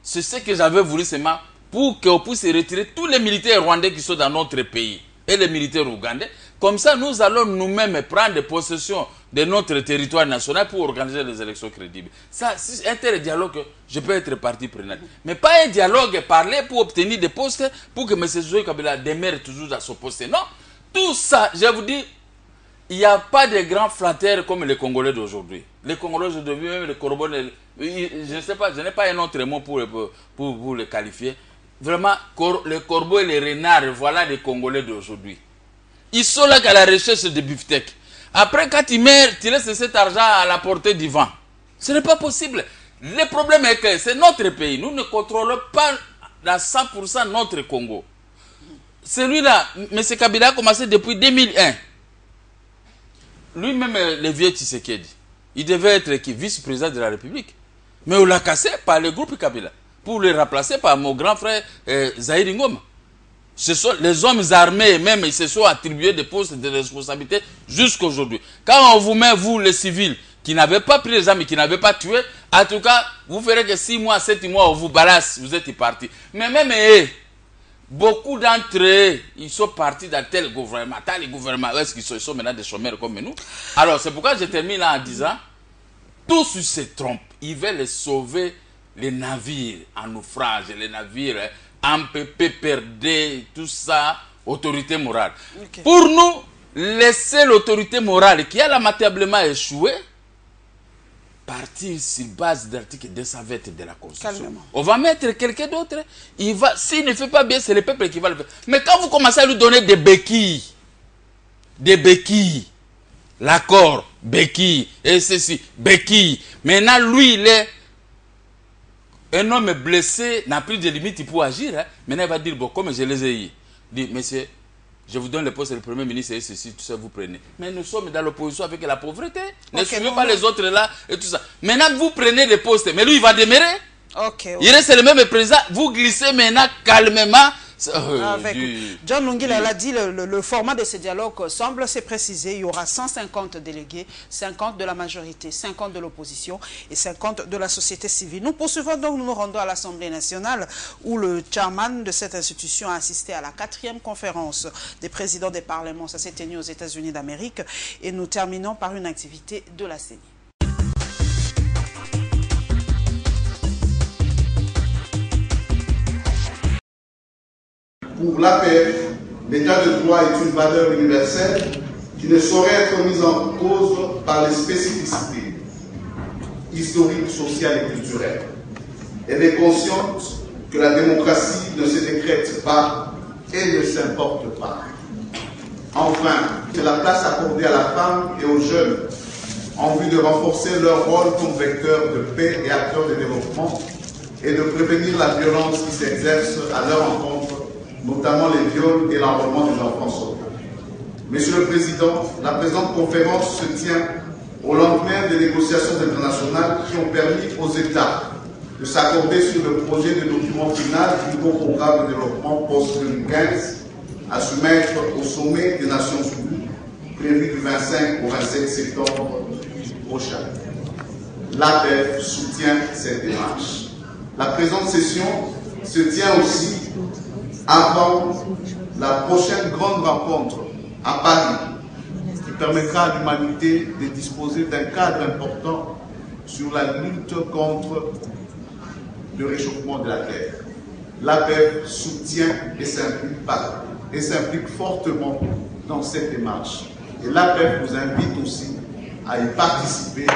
C'est ce que j'avais voulu seulement pour qu'on puisse retirer tous les militaires rwandais qui sont dans notre pays et les militaires ougandais. Comme ça, nous allons nous-mêmes prendre possession de notre territoire national pour organiser les élections crédibles. Ça, c'est un tel dialogue, je peux être partie prenante. Mais pas un dialogue parler pour obtenir des postes, pour que M. Joseph Kabila demeure toujours à son poste. Non, tout ça, je vous dis, il n'y a pas de grands flatteurs comme les Congolais d'aujourd'hui. Les Congolais d'aujourd'hui, même les corbeaux, je ne sais pas, je n'ai pas un autre mot pour les qualifier. Vraiment, les corbeaux et les renards, voilà les Congolais d'aujourd'hui. Ils sont là qu'à la recherche de beefsteak. Après, quand ils meurent, tu laisses cet argent à la portée du vent. Ce n'est pas possible. Le problème est que c'est notre pays. Nous ne contrôlons pas à 100% notre Congo. Celui-là, M. Kabila a commencé depuis 2001. Lui-même, le vieux Tshisekedi, il devait être vice-président de la République. Mais on l'a cassé par le groupe Kabila pour le remplacer par mon grand frère Zahir Ngoma. Ce sont les hommes armés, même, ils se sont attribués des postes de responsabilité jusqu'à aujourd'hui. Quand on vous met, vous, les civils, qui n'avaient pas pris les armes et qui n'avaient pas tué, en tout cas, vous ferez que 6 mois, 7 mois, on vous balasse, vous êtes partis. Mais même eux, beaucoup d'entre eux, ils sont partis dans tel gouvernement. Dans les gouvernements, est-ce qu'ils sont maintenant des chômeurs comme nous? Alors, c'est pourquoi je termine là en disant, tous se trompent. Ils veulent sauver les navires en naufrage, les navires MPP perdait, tout ça, autorité morale. Okay. Pour nous, laisser l'autorité morale qui a lamentablement échoué, partir sur base de l'article 220 de la Constitution. Calmement. On va mettre quelqu'un d'autre, s'il ne fait pas bien, c'est le peuple qui va le faire. Mais quand vous commencez à lui donner des béquilles, l'accord, béquilles, et ceci, béquilles, maintenant lui, il est un homme blessé, n'a plus de limite pour agir. Hein. Maintenant, il va dire, bon, comme je les ai dit, dit, monsieur, je vous donne le poste de Premier ministre et ceci, tout ça, vous prenez. Mais nous sommes dans l'opposition avec la pauvreté. Ne suivez pas les autres là et tout ça. Maintenant, vous prenez les postes, mais lui, il va demeurer. Il reste le même président. Vous glissez maintenant calmement. John Lungila l'a dit, le format de ce dialogue semble se préciser. Il y aura 150 délégués, 50 de la majorité, 50 de l'opposition et 50 de la société civile. Nous poursuivons donc, nous nous rendons à l'Assemblée nationale où le chairman de cette institution a assisté à la 4e conférence des présidents des parlements. Ça s'est tenu aux États-Unis d'Amérique et nous terminons par une activité de la CENI. Pour l'APF, l'état de droit est une valeur universelle qui ne saurait être mise en cause par les spécificités historique, social et culturel. Elle est consciente que la démocratie ne se décrète pas et ne s'importe pas. Enfin, c'est la place accordée à la femme et aux jeunes en vue de renforcer leur rôle comme vecteur de paix et acteur de développement et de prévenir la violence qui s'exerce à leur encontre, notamment les viols et l'enrôlement des enfants soldats. Monsieur le Président, la présente conférence se tient au lendemain des négociations internationales qui ont permis aux États de s'accorder sur le projet de document final du nouveau programme de développement post-2015 à soumettre au sommet des Nations Unies prévu du 25 au 27 septembre prochain. L'APEF soutient cette démarche. La présente session se tient aussi avant la prochaine grande rencontre à Paris, qui permettra à l'humanité de disposer d'un cadre important sur la lutte contre le réchauffement de la Terre. L'APEF soutient et s'implique fortement dans cette démarche. Et l'APEF vous invite aussi à y participer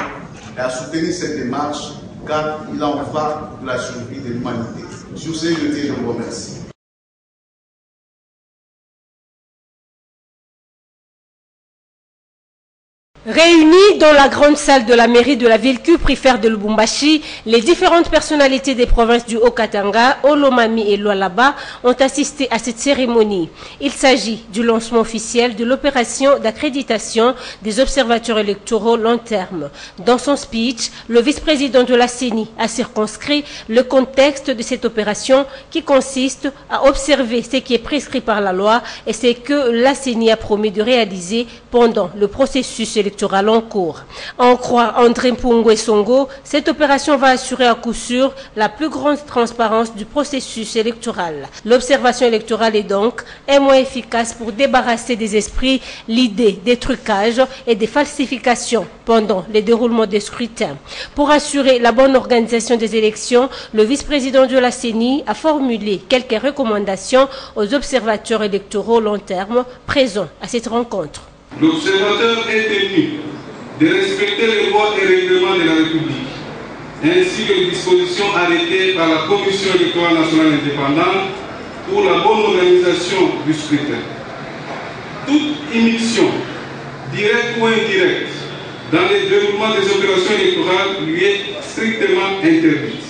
et à soutenir cette démarche, car il en va de la survie de l'humanité. Sur ce, je vous remercie. Réunis dans la grande salle de la mairie de la ville cuprifère de Lubumbashi, les différentes personnalités des provinces du Haut-Katanga, Olomami et Lualaba ont assisté à cette cérémonie. Il s'agit du lancement officiel de l'opération d'accréditation des observateurs électoraux long terme. Dans son speech, le vice-président de la CENI a circonscrit le contexte de cette opération qui consiste à observer ce qui est prescrit par la loi et ce que la CENI a promis de réaliser pendant le processus électoral en cours. En croire André Mpungwe Songo, cette opération va assurer à coup sûr la plus grande transparence du processus électoral. L'observation électorale est donc un moyen efficace pour débarrasser des esprits l'idée des trucages et des falsifications pendant le déroulement des scrutins. Pour assurer la bonne organisation des élections, le vice-président de la CENI a formulé quelques recommandations aux observateurs électoraux long terme présents à cette rencontre. L'observateur est tenu de respecter les lois et règlements de la République, ainsi que les dispositions arrêtées par la Commission électorale nationale indépendante pour la bonne organisation du scrutin. Toute émission, directe ou indirecte, dans le déroulement des opérations électorales lui est strictement interdite.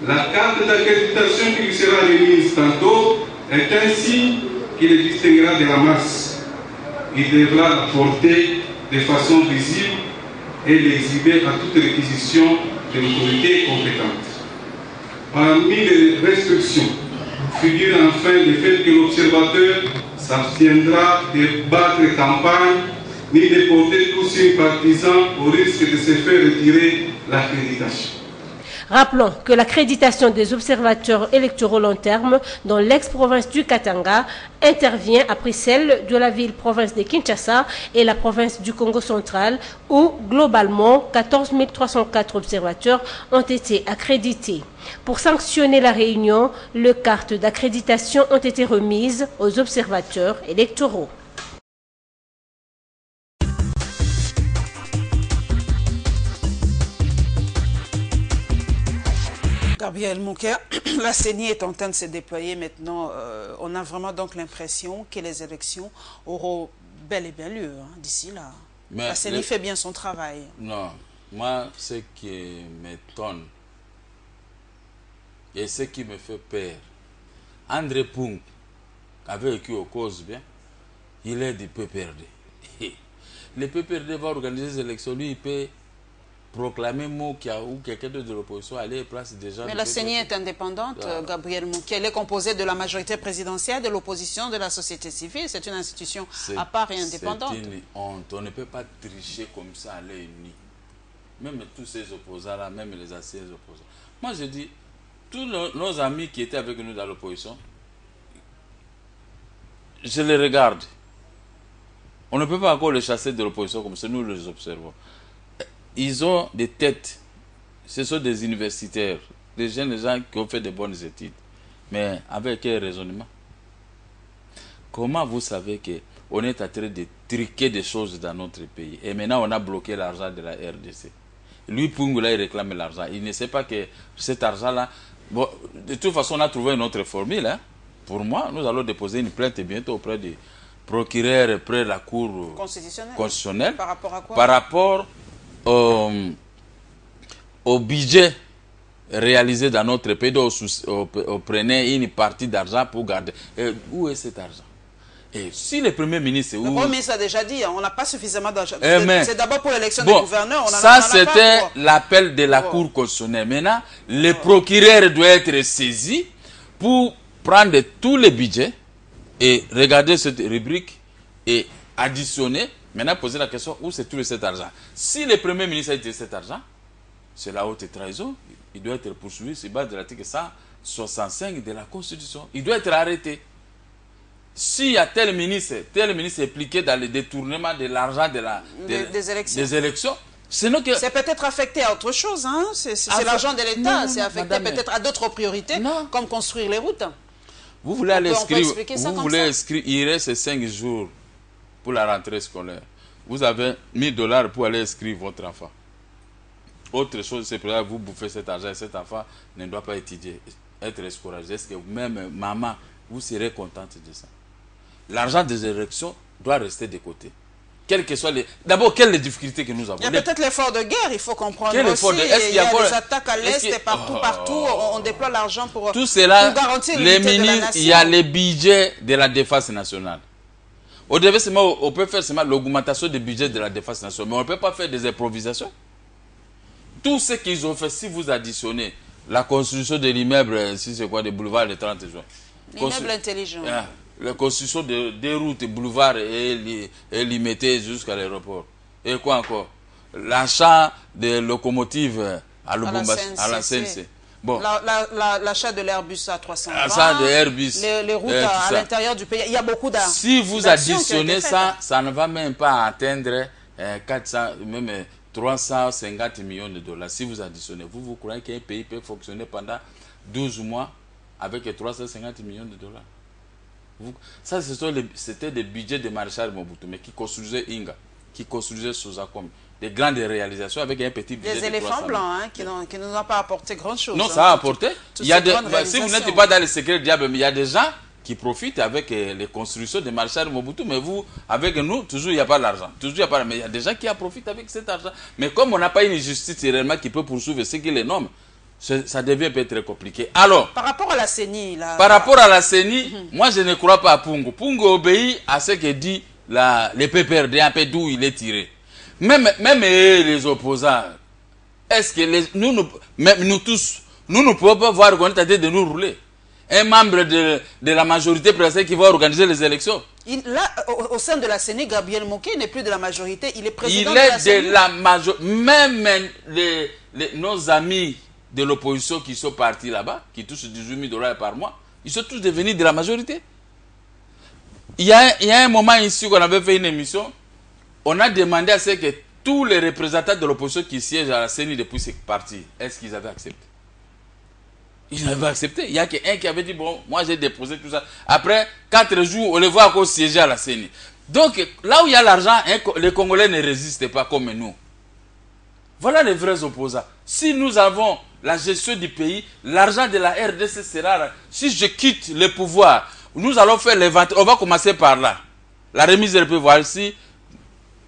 La carte d'accréditation qui lui sera remise tantôt est un signe qui le distinguera de la masse. Il devra la porter de façon visible et l'exhiber à toute réquisition de l'autorité compétente. Parmi les restrictions figure enfin le fait que l'observateur s'abstiendra de battre campagne ni de porter tout signe partisan au risque de se faire retirer l'accréditation. Rappelons que l'accréditation des observateurs électoraux long terme dans l'ex-province du Katanga intervient après celle de la ville-province de Kinshasa et la province du Congo central où, globalement, 14 304 observateurs ont été accrédités. Pour sanctionner la réunion, les cartes d'accréditation ont été remises aux observateurs électoraux. Gabriel Moukia, la CENI est en train de se déployer maintenant. On a vraiment donc l'impression que les élections auront bel et bien lieu d'ici là. Mais la CENI fait bien son travail. Non, moi, ce qui m'étonne et ce qui me fait peur, André Pung avait vécu aux causes bien, il est du PPRD. Le PPRD va organiser les élections, lui il peut proclamer mot qu'il y a ou quelqu'un de l'opposition aller place des gens. Mais la CENI est indépendante, Gabriel Moukia. Elle est composée de la majorité présidentielle, de l'opposition, de la société civile. C'est une institution à part et indépendante. C'est une honte. On ne peut pas tricher comme ça à l'œil uni. Même tous ces opposants-là, même les anciens opposants. Moi, je dis, tous nos amis qui étaient avec nous dans l'opposition, je les regarde. On ne peut pas encore les chasser de l'opposition comme ça, nous les observons. Ils ont des têtes, ce sont des universitaires, des jeunes gens qui ont fait de bonnes études. Mais avec quel raisonnement? Comment vous savez qu'on est en train de triquer des choses dans notre pays? Et maintenant on a bloqué l'argent de la RDC. Lui, Pungu, là, il réclame l'argent. Il ne sait pas que cet argent-là... Bon, de toute façon, on a trouvé une autre formule. Hein. Pour moi, nous allons déposer une plainte bientôt auprès du procureur, près de la Cour constitutionnelle. Par rapport à quoi? Par rapport au budget réalisé dans notre pays. On prenait une partie d'argent pour garder. Et où est cet argent? Et si le Premier ministre... Le Premier ministre a déjà dit, on n'a pas suffisamment d'argent. C'est d'abord pour l'élection des gouverneurs. Ça, c'était l'appel de la Cour constitutionnelle. Maintenant, le procureur doit être saisi pour prendre tous les budgets et regarder cette rubrique et additionner. Maintenant, poser la question, où c'est tout cet argent? Si le Premier ministre a utilisé cet argent, c'est la haute trahison. Il doit être poursuivi sur base de l'article 165 de la Constitution. Il doit être arrêté. S'il y a tel ministre impliqué dans le détournement de l'argent des élections, c'est peut-être affecté à autre chose. Hein? C'est l'argent de l'État. C'est affecté peut-être à d'autres priorités, comme construire les routes. Vous voulez aller inscrire, il reste 5 jours pour la rentrée scolaire. Vous avez 1000 $ pour aller inscrire votre enfant. Autre chose, c'est que vous bouffez cet argent et cet enfant ne doit pas étudier, être scolarisé. Est-ce que même maman, vous serez contente de ça? L'argent des élections doit rester de côté. Quelles que soient les... D'abord, quelles les difficultés que nous avons? Il y a peut-être l'effort de guerre, il faut comprendre aussi. Il y a des attaques à l'Est et partout, on déploie l'argent pour tout cela, pour garantir les l'unité de la nation. Il y a les budgets de la défense nationale. On peut faire seulement l'augmentation des budgets de la défense nationale, mais on ne peut pas faire des improvisations. Tout ce qu'ils ont fait, si vous additionnez la construction de l'immeuble, si c'est quoi, des boulevards de 30 juin. L'immeuble intelligent. La construction des routes, boulevards et limiter jusqu'à l'aéroport. Et quoi encore? L'achat de locomotives à Lubumbashi, à la CNC. Bon. L'achat de l'Airbus A320. L'achat de Airbus. Les routes à l'intérieur du pays. Il y a beaucoup d'argent. Si vous additionnez ça, ça ne va même pas atteindre 400, même 350 millions de $. Si vous additionnez, vous croyez qu'un pays peut fonctionner pendant 12 mois avec 350 millions de $? Ça, c'était des budgets de maréchal Mobutu, mais qui construisaient Inga, qui construisaient Sozakom. Des grandes réalisations avec un petit budget. Des éléphants blancs qui ne nous ont pas apporté grand-chose. Non, ça a apporté. Si vous n'êtes pas dans le secret du diable, mais il y a des gens qui profitent avec les constructions de maréchal Mobutu, mais vous, avec nous, toujours il n'y a pas l'argent. Toujours il n'y a pas. Mais il y a des gens qui profitent avec cet argent. Mais comme on n'a pas une justice réellement qui peut poursuivre ceux qui les nomment, ça devient peut-être compliqué. Alors, par rapport à la CENI, moi je ne crois pas à Pungu. Pungu obéit à ce que dit les PPRD, un peu d'où il est tiré. Même les opposants, est-ce que nous tous, nous ne pouvons pas voir qu'on est en train de nous rouler? Un membre de la majorité présidentielle qui va organiser les élections. Là, au sein de la CENI, Gabriel Moké n'est plus de la majorité, il est président de la CENI. Il est de la majorité. Même nos amis de l'opposition qui sont partis là-bas, qui touchent 18 000 $ par mois, ils sont tous devenus de la majorité. Il y a un moment ici qu'on avait fait une émission, on a demandé à ce que tous les représentants de l'opposition qui siègent à la CENI depuis ce parti, est-ce qu'ils avaient accepté? Ils n'avaient pas accepté. Il y a qu'un qui avait dit, bon, moi j'ai déposé tout ça. Après 4 jours, on les voit encore siéger à la CENI. Donc, là où il y a l'argent, les Congolais ne résistent pas comme nous. Voilà les vrais opposants. Si nous avons la gestion du pays, l'argent de la RDC sera... Si je quitte le pouvoir, nous allons faire l'inventaire. On va commencer par là. La remise de pouvoir. Ici,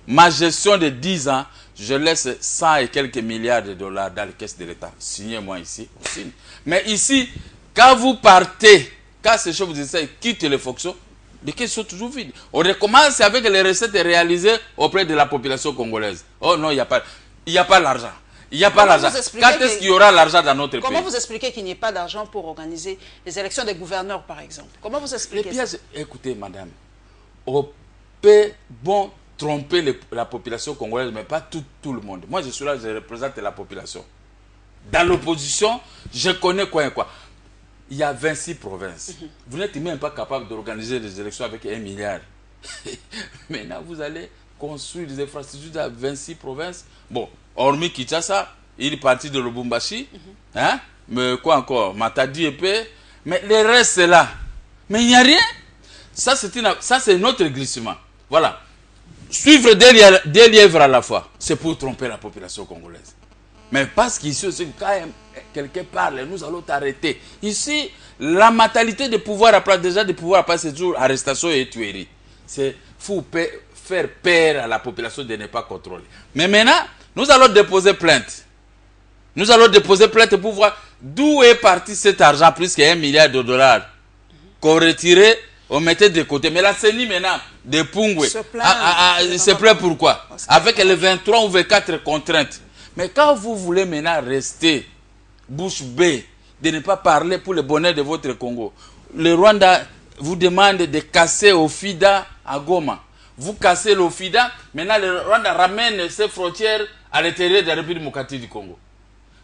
ma gestion de 10 ans, je laisse 100 et quelques milliards de dollars dans les caisses de l'État. Signez-moi ici, on signe. Mais ici, quand vous partez, quand ces choses vous disent ça, ils quittent les fonctions, les caisses sont toujours vides. On recommence avec les recettes réalisées auprès de la population congolaise. Oh non, il n'y a pas l'argent. Il n'y a pas l'argent. Quand est-ce qu'il y aura l'argent dans notre pays? Comment vous expliquez qu'il n'y ait pas d'argent pour organiser les élections des gouverneurs, par exemple? Comment vous expliquez ça? Écoutez, madame, on peut tromper la population congolaise, mais pas tout le monde. Moi, je suis là, je représente la population. Dans l'opposition, je connais quoi et quoi. Il y a 26 provinces. Vous n'êtes même pas capable d'organiser des élections avec 1 milliard. Maintenant, vous allez construire des infrastructures dans 26 provinces. Bon, hormis Kinshasa, il est parti de Lubumbashi. Hein? Mais quoi encore? Matadi épée. Mais les restes, c'est là. Mais il n'y a rien. Ça, c'est notre glissement. Voilà. Suivre des lièvres à la fois, c'est pour tromper la population congolaise. Mais parce qu'ici aussi, quand quelqu'un parle, nous allons t'arrêter. Ici, la mentalité de pouvoir après, déjà de pouvoir après, c'est toujours arrestation et tuerie. C'est faut faire peur à la population de ne pas contrôler. Mais maintenant, nous allons déposer plainte. Nous allons déposer plainte pour voir d'où est parti cet argent, plus qu'$1 milliard qu'on retirait, on mettait de côté. Mais la CENI maintenant, de Pungwe, se plaint pourquoi? Avec les 23 ou 24 contraintes. Mais quand vous voulez maintenant rester bouche bée, de ne pas parler pour le bonheur de votre Congo, le Rwanda vous demande de casser Ofida à Goma. Vous cassez l'Ofida, maintenant le Rwanda ramène ses frontières à l'intérieur de la République démocratique du Congo.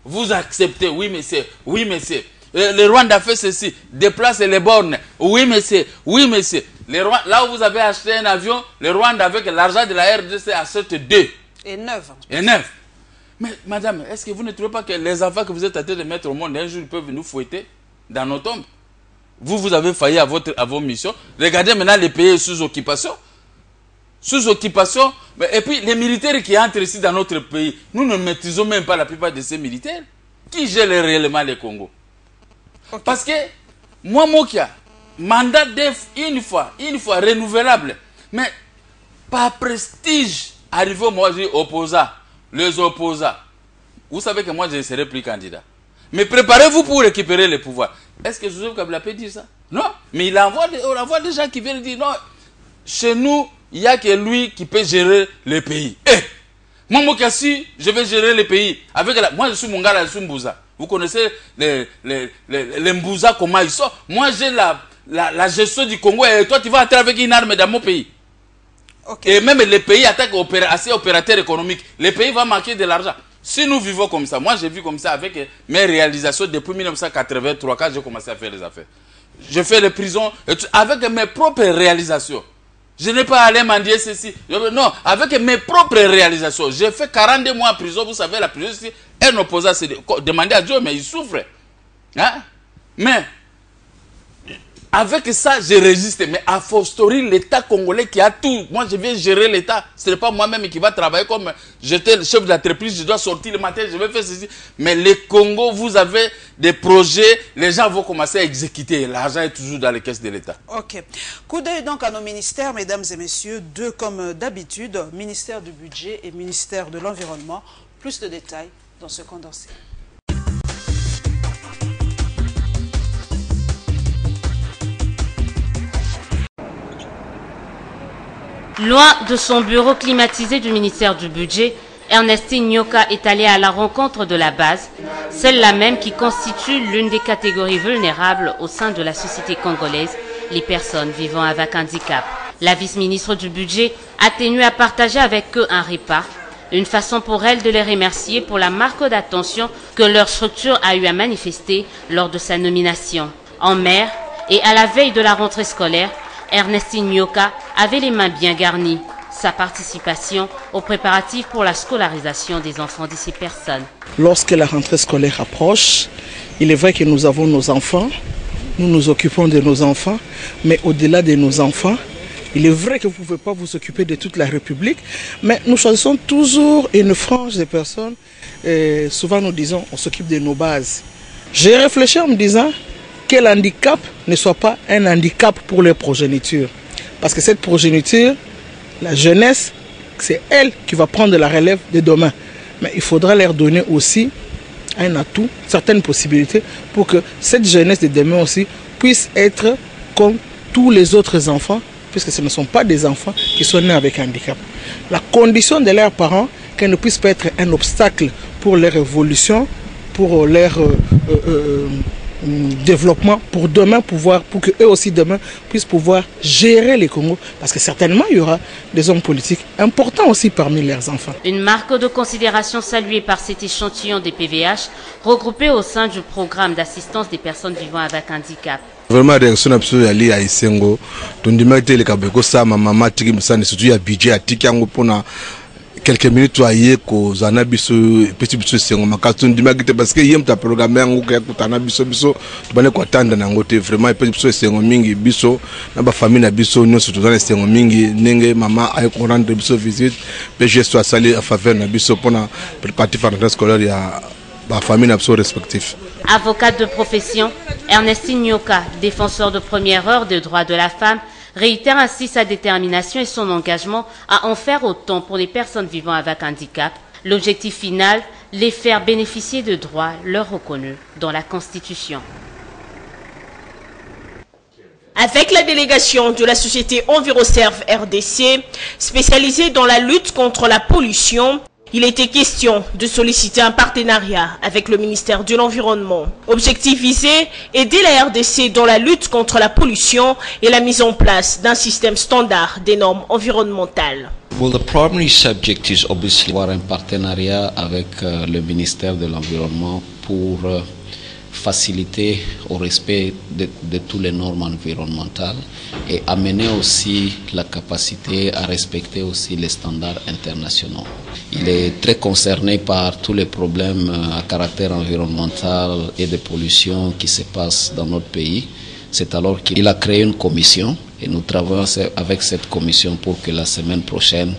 Vous acceptez, oui monsieur, oui monsieur. Le Rwanda fait ceci, déplace les bornes, oui monsieur, oui monsieur. Là où vous avez acheté un avion, le Rwanda avec l'argent de la RDC achète 2. Et 9. Et 9. Mais madame, est-ce que vous ne trouvez pas que les enfants que vous êtes en train de mettre au monde, un jour, ils peuvent nous fouetter dans nos tombes? Vous avez failli à vos missions. Regardez maintenant les pays sous occupation. Sous occupation. Et puis les militaires qui entrent ici dans notre pays, nous ne maîtrisons même pas la plupart de ces militaires. Qui gère réellement le Congo? Okay. Parce que, moi, Mokia, mandat une fois renouvelable. Mais par prestige, arrivé au mois, je dis opposant. Les opposants. Vous savez que moi, je ne serai plus candidat. Mais préparez-vous pour récupérer le pouvoir. Est-ce que Joseph Kabila peut dire ça? Non. Mais on envoie des gens qui viennent dire non. Chez nous, il n'y a que lui qui peut gérer le pays. Moi, Mokassi, je vais gérer le pays. Moi, je suis Mongala, je suis Mbouza. Vous connaissez les Mbouza, comment ils sont? Moi, j'ai la gestion du Congo et toi, tu vas entrer avec une arme dans mon pays. Okay. Et même les pays attaquent assez opérateurs économiques. Les pays vont manquer de l'argent. Si nous vivons comme ça, moi j'ai vu comme ça avec mes réalisations depuis 1983 quand j'ai commencé à faire les affaires. Je fais les prisons avec mes propres réalisations. Je n'ai pas allé mendier ceci. Non, avec mes propres réalisations. J'ai fait 42 mois en prison. Vous savez, la prison, si un opposant s'est demandé à Dieu, mais il souffre. Hein? Mais avec ça, je résiste. Mais à fortiori, l'État congolais qui a tout. Moi, je vais gérer l'État. Ce n'est pas moi-même qui va travailler comme j'étais le chef d'entreprise. Je dois sortir le matin, je vais faire ceci. Mais le Congo, vous avez des projets. Les gens vont commencer à exécuter. L'argent est toujours dans les caisses de l'État. Ok. Coup d'œil donc à nos ministères, mesdames et messieurs. Deux comme d'habitude, ministère du Budget et ministère de l'Environnement. Plus de détails dans ce condensé. Loin de son bureau climatisé du ministère du Budget, Ernestine Nyoka est allée à la rencontre de la base, celle-là même qui constitue l'une des catégories vulnérables au sein de la société congolaise, les personnes vivant avec handicap. La vice-ministre du Budget a tenu à partager avec eux un repas, une façon pour elle de les remercier pour la marque d'attention que leur structure a eu à manifester lors de sa nomination. En mer et à la veille de la rentrée scolaire, Ernestine Nyoka avait les mains bien garnies. Sa participation aux préparatifs pour la scolarisation des enfants de ces personnes. Lorsque la rentrée scolaire approche, il est vrai que nous avons nos enfants, nous nous occupons de nos enfants, mais au-delà de nos enfants, il est vrai que vous ne pouvez pas vous occuper de toute la République, mais nous choisissons toujours une frange de personnes, et souvent nous disons on s'occupe de nos bases. J'ai réfléchi en me disant que l'handicap ne soit pas un handicap pour les progénitures. Parce que cette progéniture, la jeunesse, c'est elle qui va prendre la relève de demain. Mais il faudra leur donner aussi un atout, certaines possibilités pour que cette jeunesse de demain aussi puisse être comme tous les autres enfants, puisque ce ne sont pas des enfants qui sont nés avec un handicap. La condition de leurs parents, qu'elle ne puisse pas être un obstacle pour leur évolution, pour leur développement, pour demain pouvoir, pour que eux aussi demain puissent pouvoir gérer les Congo, parce que certainement il y aura des hommes politiques importants aussi parmi leurs enfants. Une marque de considération saluée par cet échantillon des PVH regroupé au sein du programme d'assistance des personnes vivant avec handicap. Vraiment réaction absolue à l'IA Isengo, donc du matin les Kabeko ça maman tiki musani surtout il y a budget à tiki yango pona quelques minutes tu aillé ko zana biso petit biso sengo makatun dimagite parce que yem ta programme ngo ka kutana biso biso tubane ko tanda na ngote vraiment petit biso sengo mingi biso na ba famille na biso nyonso tuzana sengo mingi nenge mama ay ko rendre biso visite pe gesto a sali a faveur na biso pona préparer la rentrée scolaire ya ba famille na biso respectif. Avocate de profession, Ernestine Nyoka, défenseur de première heure des droits de la femme, réitère ainsi sa détermination et son engagement à en faire autant pour les personnes vivant avec handicap. L'objectif final, les faire bénéficier de droits leur reconnus dans la Constitution. Avec la délégation de la société EnviroServe RDC, spécialisée dans la lutte contre la pollution, il était question de solliciter un partenariat avec le ministère de l'Environnement. Objectif visé, aider la RDC dans la lutte contre la pollution et la mise en place d'un système standard des normes environnementales. Well, the primary subject is obviously avoir un partenariat avec le ministère de l'Environnement pour faciliter au respect de toutes les normes environnementales et amener aussi la capacité à respecter aussi les standards internationaux. Il est très concerné par tous les problèmes à caractère environnemental et de pollution qui se passent dans notre pays. C'est alors qu'il a créé une commission et nous travaillons avec cette commission pour que la semaine prochaine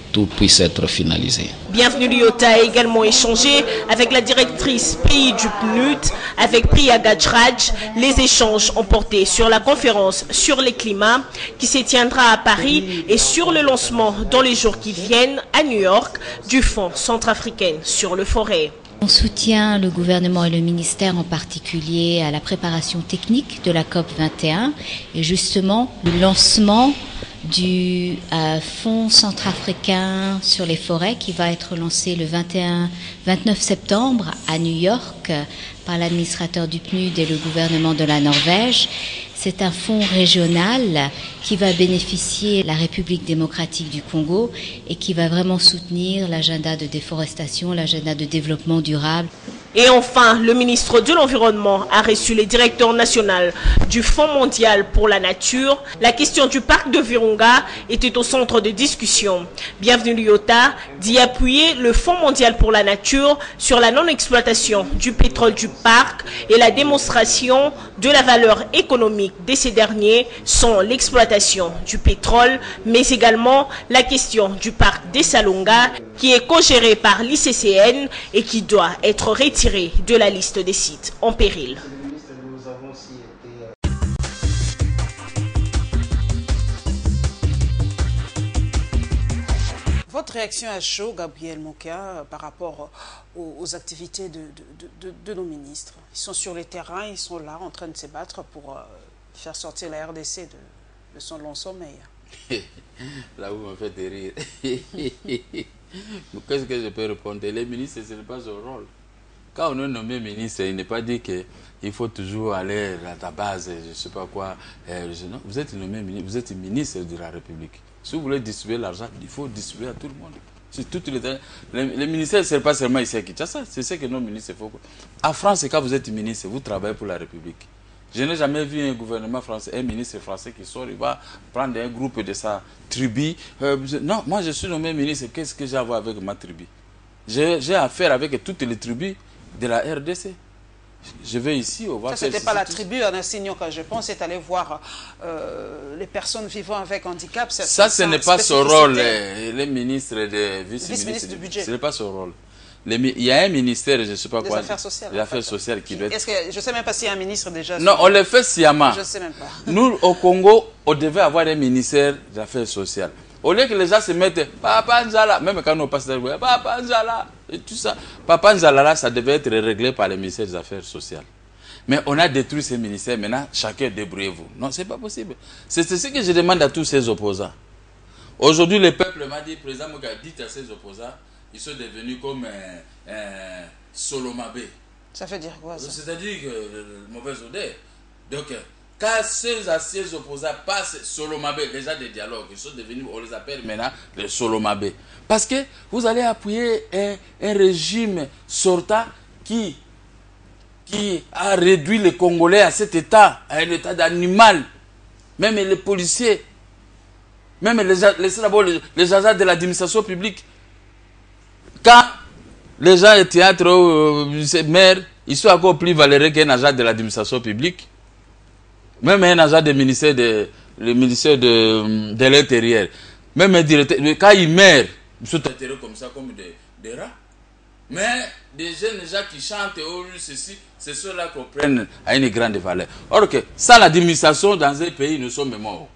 tout puisse être finalisé. Bienvenue Lyota a également échangé avec la directrice pays du PNUD, avec Priya Gajraj. Les échanges ont porté sur la conférence sur les climats qui se tiendra à Paris et sur le lancement dans les jours qui viennent à New York du Fonds centrafricain sur le forêt. On soutient le gouvernement et le ministère en particulier à la préparation technique de la COP 21 et justement le lancement du Fonds centrafricain sur les forêts qui va être lancé le 29 septembre à New York par l'administrateur du PNUD et le gouvernement de la Norvège. C'est un fonds régional qui va bénéficier la République démocratique du Congo et qui va vraiment soutenir l'agenda de déforestation, l'agenda de développement durable. Et enfin, le ministre de l'Environnement a reçu le directeur national du Fonds mondial pour la nature. La question du parc de Virunga était au centre de discussion. Bienvenue Lyota d'y appuyer le Fonds mondial pour la nature sur la non-exploitation du pétrole du parc et la démonstration de la valeur économique de ces derniers sans l'exploitation du pétrole, mais également la question du parc des Salonga qui est co-géré par l'ICCN et qui doit être retiré de la liste des sites en péril. Votre réaction à chaud, Gabriel Mokia, par rapport aux activités de nos ministres? Ils sont sur les terrains, ils sont là en train de se battre pour faire sortir la RDC de son long sommeil. Là où vous me faites rire. Qu'est-ce que je peux répondre? Les ministres, ce n'est pas leur rôle. Quand on est nommé ministre, il n'est pas dit qu'il faut toujours aller à la base, je ne sais pas quoi. Non, vous êtes nommé ministre, vous êtes ministre de la République. Si vous voulez distribuer l'argent, il faut distribuer à tout le monde. Les ministères, ce n'est pas seulement ici à Kinshasa, c'est ce que nos ministres font. En France, quand vous êtes ministre, vous travaillez pour la République. Je n'ai jamais vu un gouvernement français, un ministre français qui sort, il va prendre un groupe de sa tribu. Non, moi je suis nommé ministre, qu'est-ce que j'ai à voir avec ma tribu? J'ai affaire avec toutes les tribus de la RDC. Je vais ici, on va ça, c'était pas la tribu, quand je pense, c'est aller voir les personnes vivant avec handicap. Ça, ce n'est pas son rôle, les ministres de vice-ministre du budget. Ce n'est pas son rôle. Il y a un ministère, je ne sais pas quoi. Des affaires sociales. Des affaires sociales qui doit être... Je ne sais même pas s'il y a un ministre déjà. Non, on le fait sciemment. Je ne sais même pas. Nous, au Congo, on devait avoir un ministère des affaires sociales. Au lieu que les gens se mettent Papa Nzala, même quand on passe derrière, Papa Nzala, et tout ça. Papa Nzala, là, ça devait être réglé par le ministère des Affaires sociales. Mais on a détruit ces ministères, maintenant, chacun débrouillez-vous. Non, ce n'est pas possible. C'est ce que je demande à tous ces opposants. Aujourd'hui, le peuple m'a dit, président Moka, dites à ces opposants, ils sont devenus comme Solomabé. Ça veut dire quoi ça? C'est-à-dire mauvaise odeur. Donc, quand ces opposants passent Solomabé, les gens de dialogue, ils sont devenus, on les appelle maintenant les Solomabé. Parce que vous allez appuyer un régime sortant qui a réduit les Congolais à cet état, à un état d'animal. Même les policiers, même les agents de l'administration publique, Quand les gens du théâtre, maires, ils sont encore plus valeureux qu'un agent de l'administration publique. Même un agent du ministère de l'Intérieur. Même un directeur, quand ils meurent, ils sont enterrés comme ça, comme des rats. Mais des jeunes gens qui chantent, oh, ceci, c'est ceux-là qu'on prenne à une grande valeur. Or que sans l'administration dans un pays, nous sommes morts.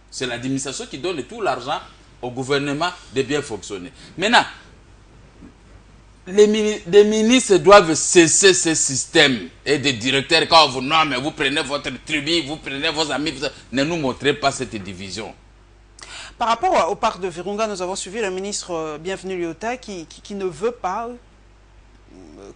C'est l'administration qui donne tout l'argent au gouvernement de bien fonctionner. Maintenant, les ministres doivent cesser ce système et des directeurs, quand vous nommez, vous prenez votre tribu, vous prenez vos amis, ne nous montrez pas cette division. Par rapport au parc de Virunga, nous avons suivi le ministre Bienvenu Liota qui ne veut pas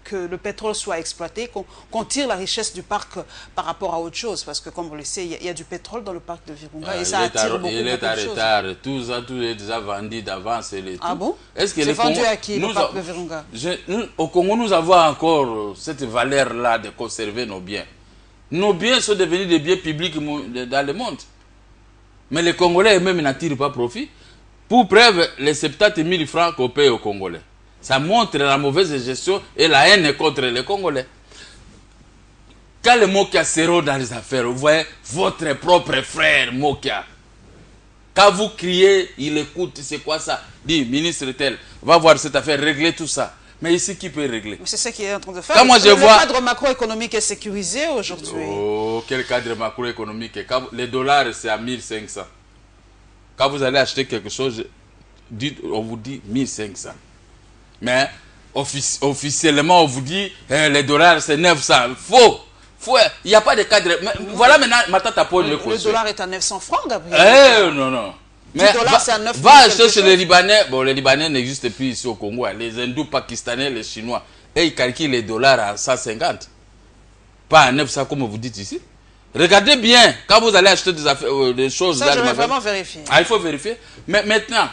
que le pétrole soit exploité, qu'on tire la richesse du parc par rapport à autre chose. Parce que, comme vous le savez, il y a du pétrole dans le parc de Virunga et ça attire beaucoup de choses. Il est en retard. Tout est déjà vendu d'avance. Ah bon? C'est vendu à qui, le parc de Virunga? Au Congo, nous avons encore cette valeur-là de conserver nos biens. Nos biens sont devenus des biens publics dans le monde. Mais les Congolais eux-mêmes n'en tirent pas profit. Pour preuve, les 70 000 francs qu'on paye aux Congolais. Ça montre la mauvaise gestion et la haine contre les Congolais. Quand le Mokia sera dans les affaires, vous voyez votre propre frère Mokia. Quand vous criez, il écoute, c'est quoi ça? Dit, ministre tel, va voir cette affaire, régler tout ça. Mais ici, qui peut régler? C'est ce qu'il est en train de faire. Quand moi, le cadre macroéconomique est sécurisé aujourd'hui. Oh, quel cadre macroéconomique? Les dollars, c'est à 1500. Quand vous allez acheter quelque chose, on vous dit 1500. Mais officiellement, on vous dit les dollars, c'est 900. Faux. Il n'y a pas de cadre. Mais, voilà maintenant, le dollar est à 900 francs, Gabriel. Non. Mais c'est à 9 va acheter chez les Libanais. Bon, les Libanais n'existent plus ici au Congo. Les Hindous, Pakistanais, les Chinois. Et ils calculent les dollars à 150. Pas à 900 comme vous dites ici. Regardez bien. Quand vous allez acheter des, affaires, des choses... Ça, je vais vraiment vérifier. Il faut vérifier. Mais maintenant,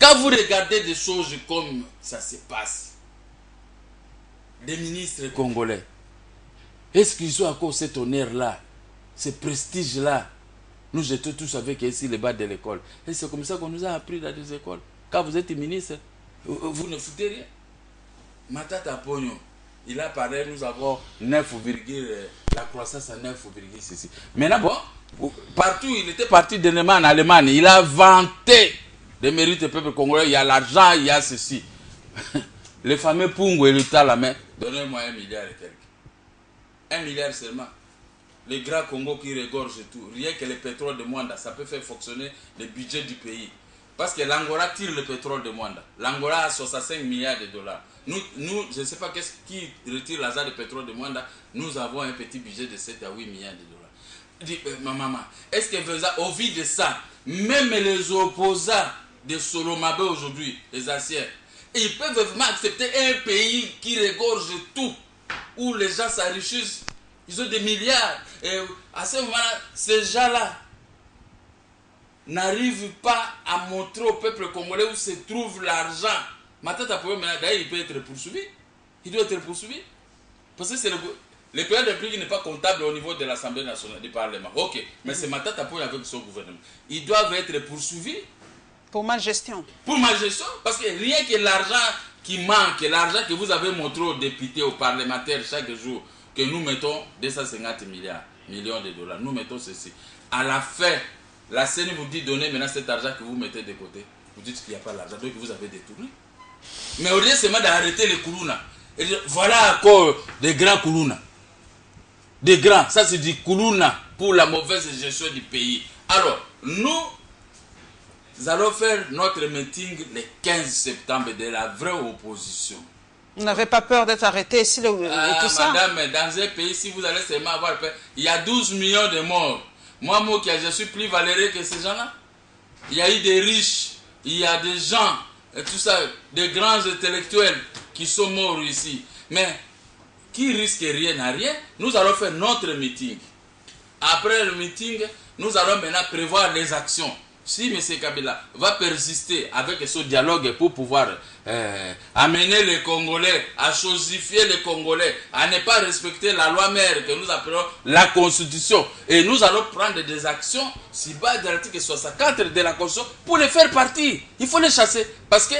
quand vous regardez des choses comme ça se passe, des ministres congolais, est-ce qu'ils ont encore cet honneur-là, ce prestige-là? Nous étions tous avec ici les bas de l'école. Et c'est comme ça qu'on nous a appris dans les écoles. Quand vous êtes ministre, vous ne foutez rien. Matata Pogno, il a parlé, nous avons 9, la croissance à 9,6. Maintenant, bon, partout, il était parti dernièrement en Allemagne. Il a vanté des mérites du peuple congolais. Il y a l'argent, il y a ceci. Les fameux Pungo et le Talamé, donnez-moi 1 milliard et quelques. 1 milliard seulement. Les grands Congo qui regorgent tout. Rien que le pétrole de Mwanda, ça peut faire fonctionner le budget du pays. Parce que l'Angola tire le pétrole de Mwanda. L'Angola a 65 milliards de dollars. Nous je ne sais pas qui retire l'argent de pétrole de Mwanda. Nous avons un petit budget de 7 à 8 milliards de dollars. Dis, ma maman, est-ce que au vu de ça, même les opposants de Solomabé aujourd'hui, les anciens, ils peuvent vraiment accepter un pays qui regorge tout, où les gens s'enrichissent, ils ont des milliards. Et à ce moment-là, ces gens-là n'arrivent pas à montrer au peuple congolais où se trouve l'argent. Maintenant, d'ailleurs, il peut être poursuivi. Il doit être poursuivi. Parce que c'est le président de la République n'est pas comptable au niveau de l'Assemblée nationale, du Parlement. Ok, mais c'est Matata Poyo avec son gouvernement. Ils doivent être poursuivis. Pour mal gestion. Pour mal gestion, parce que rien que l'argent qui manque, l'argent que vous avez montré aux députés, aux parlementaires chaque jour, que nous mettons 250 millions de dollars, nous mettons ceci. À la fin, la CENI vous dit donnez maintenant cet argent que vous mettez de côté. Vous dites qu'il n'y a pas l'argent, donc vous avez détourné. Mais au lieu seulement d'arrêter les Koulouna, voilà encore des grands Koulouna. Des grands, ça c'est du Koulouna pour la mauvaise gestion du pays. Alors, nous allons faire notre meeting le 15 septembre de la vraie opposition. Vous n'avez pas peur d'être arrêté ici et tout ça? Madame, dans un pays, si vous allez seulement avoir peur, il y a 12 millions de morts. Moi, je suis plus valeureux que ces gens-là. Il y a eu des riches, il y a des gens, et tout ça, des grands intellectuels qui sont morts ici. Mais qui risquent rien à rien, nous allons faire notre meeting. Après le meeting, nous allons maintenant prévoir les actions. Si M. Kabila va persister avec ce dialogue pour pouvoir amener les Congolais à chosifier les Congolais, à ne pas respecter la loi mère que nous appelons la Constitution, et nous allons prendre des actions sur base de l'article 64 de la Constitution pour les faire partir. Il faut les chasser parce que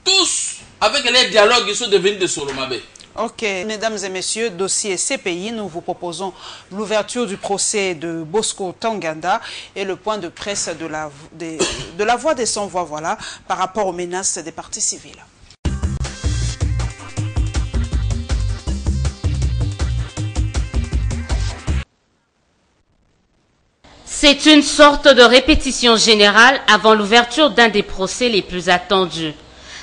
tous, avec les dialogues, ils sont devenus des Solomabé. Ok, mesdames et messieurs, dossier CPI, nous vous proposons l'ouverture du procès de Bosco Ntaganda et le point de presse de la voix des sans-voix, voilà, par rapport aux menaces des partis civils. C'est une sorte de répétition générale avant l'ouverture d'un des procès les plus attendus.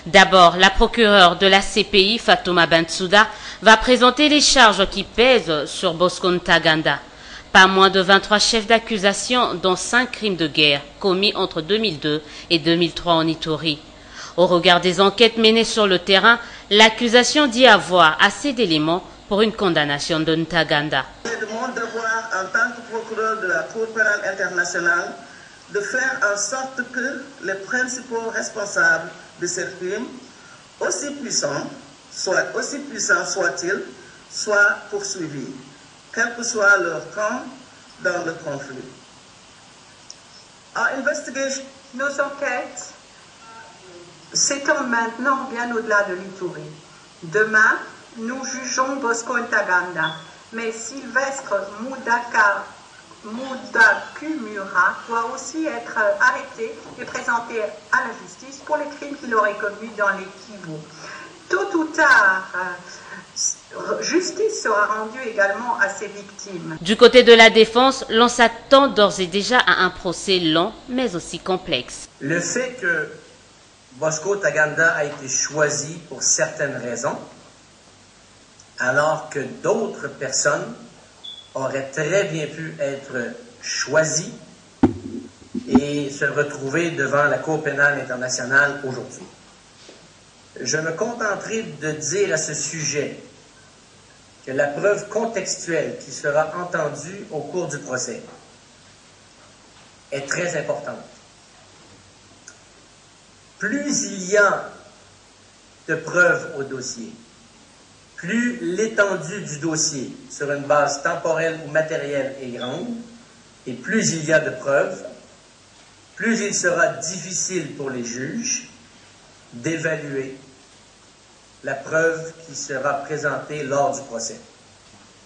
D'abord, la procureure de la CPI, Fatouma Bensouda, va présenter les charges qui pèsent sur Bosco Ntaganda. Pas moins de 23 chefs d'accusation, dont 5 crimes de guerre commis entre 2002 et 2003 en Ituri. Au regard des enquêtes menées sur le terrain, l'accusation dit avoir assez d'éléments pour une condamnation de Ntaganda. C'est de mon devoir en tant que procureur de la Cour pénale internationale de faire en sorte que les principaux responsables de ces crimes, aussi puissants soient-ils, soient poursuivis, quel que soit leur camp dans le conflit. Nos enquêtes s'étendent maintenant bien au-delà de l'Ituri. Demain, nous jugeons Bosco Ntaganda, mais Sylvestre Moudakumura doit aussi être arrêté et présenté à la justice pour les crimes qu'il aurait commis dans les Kivu. Tôt ou tard, justice sera rendue également à ses victimes. Du côté de la défense, l'on s'attend d'ores et déjà à un procès long, mais aussi complexe. Le fait que Bosco Ntaganda a été choisi pour certaines raisons, alors que d'autres personnes auraient très bien pu être choisies et se retrouver devant la Cour pénale internationale aujourd'hui. Je me contenterai de dire à ce sujet que la preuve contextuelle qui sera entendue au cours du procès est très importante. Plus il y a de preuves au dossier, plus l'étendue du dossier sur une base temporelle ou matérielle est grande, et plus il y a de preuves, plus il sera difficile pour les juges d'évaluer la preuve qui sera présentée lors du procès.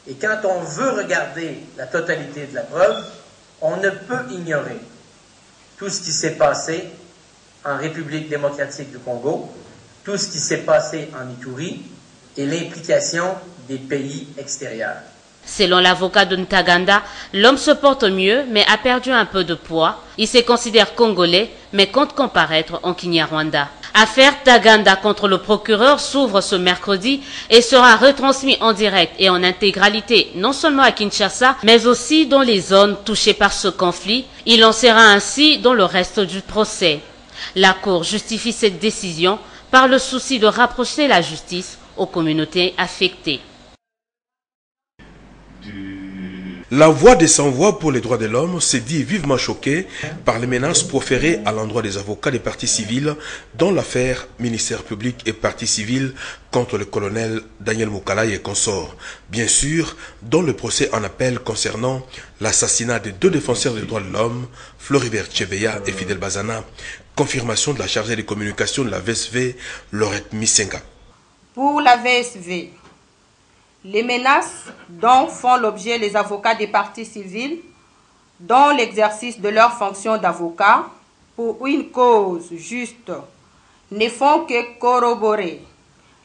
Et quand on veut regarder la totalité de la preuve, on ne peut ignorer tout ce qui s'est passé en République démocratique du Congo, tout ce qui s'est passé en Ituri, et l'implication des pays extérieurs. Selon l'avocat de Ntaganda, l'homme se porte mieux, mais a perdu un peu de poids. Il se considère congolais, mais compte comparaître en Kinyarwanda. Affaire Ntaganda contre le procureur s'ouvre ce mercredi et sera retransmis en direct et en intégralité, non seulement à Kinshasa, mais aussi dans les zones touchées par ce conflit. Il en sera ainsi dans le reste du procès. La Cour justifie cette décision par le souci de rapprocher la justice aux communautés affectées. La voix des sans-voix pour les droits de l'homme s'est dit vivement choquée par les menaces proférées à l'endroit des avocats des partis civils dans l'affaire ministère public et partis civils contre le colonel Daniel Moukalay et consorts. Bien sûr, dans le procès en appel concernant l'assassinat des 2 défenseurs des droits de l'homme, Floribert Chebeya et Fidel Bazana. Confirmation de la chargée des communications de la VSV, Laurette Misenga. Pour la VSV, les menaces dont font l'objet les avocats des partis civils dans l'exercice de leur fonction d'avocat pour une cause juste ne font que corroborer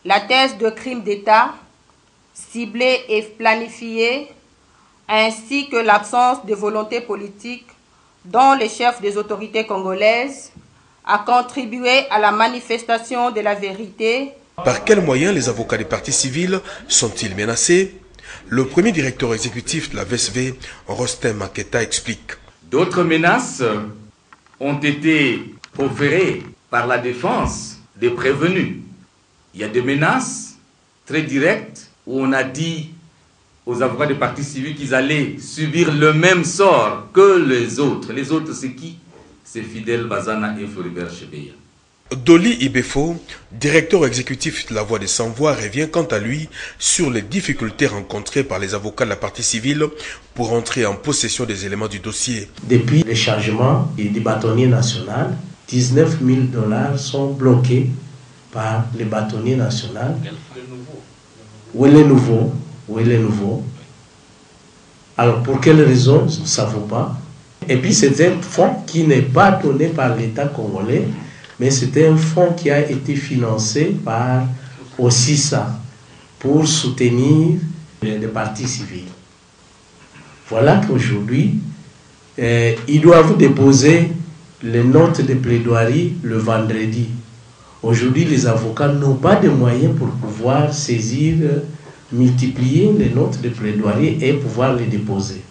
la thèse de crime d'État ciblé et planifié, ainsi que l'absence de volonté politique dont les chefs des autorités congolaises a contribué à la manifestation de la vérité. Par quels moyens les avocats des partis civils sont-ils menacés? Le premier directeur exécutif de la VSV, Rostem Maketa, explique. D'autres menaces ont été proférées par la défense des prévenus. Il y a des menaces très directes où on a dit aux avocats des partis civils qu'ils allaient subir le même sort que les autres. Les autres, c'est qui? C'est Fidel Bazana et Floribert Chebeya. Doli Ibefo, directeur exécutif de la Voix des Sans-Voix, revient quant à lui sur les difficultés rencontrées par les avocats de la partie civile pour entrer en possession des éléments du dossier. Depuis le changement du bâtonnier national, $19 000 sont bloqués par le bâtonnier national. Où est le nouveau? Où est le nouveau? Alors, pour quelle raison? Nous ne savons pas. Et puis, c'est un fonds qui n'est pas donné par l'État congolais, mais c'est un fonds qui a été financé par OSISA pour soutenir les partis civils. Voilà qu'aujourd'hui, ils doivent déposer les notes de plaidoirie le vendredi. Aujourd'hui, les avocats n'ont pas de moyens pour pouvoir saisir, multiplier les notes de plaidoirie et pouvoir les déposer.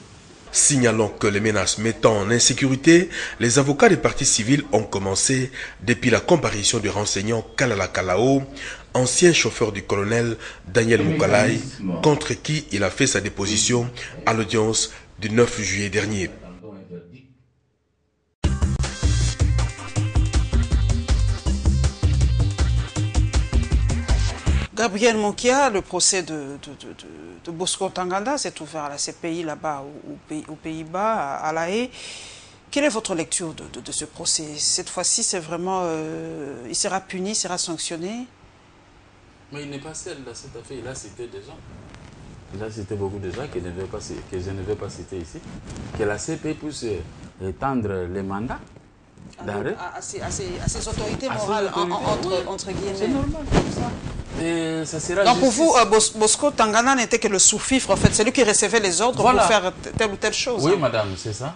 Signalant que les menaces mettant en insécurité, les avocats des partis civils ont commencé depuis la comparution du renseignant Kalala Kalao, ancien chauffeur du colonel Daniel Mukalai, contre qui il a fait sa déposition à l'audience du 9 juillet dernier. Gabriel Monkia, le procès de Bosco Ntaganda s'est ouvert à la CPI là-bas aux Pays-Bas, à La Haye. Quelle est votre lecture de ce procès? Cette fois-ci, c'est vraiment... il sera puni, il sera sanctionné? Mais il n'est pas seul dans cette affaire, il a cité des gens. Il a cité beaucoup de gens que je ne vais pas citer ici. Que la CPI puisse étendre les mandats d'arrêt. À ces autorités morales, entre guillemets. C'est normal, comme ça. Et ça sera donc justice. pour vous, Bosco Ntaganda n'était que le sous-fifre, en fait. C'est lui qui recevait les ordres pour faire telle ou telle chose. Oui, madame, c'est ça.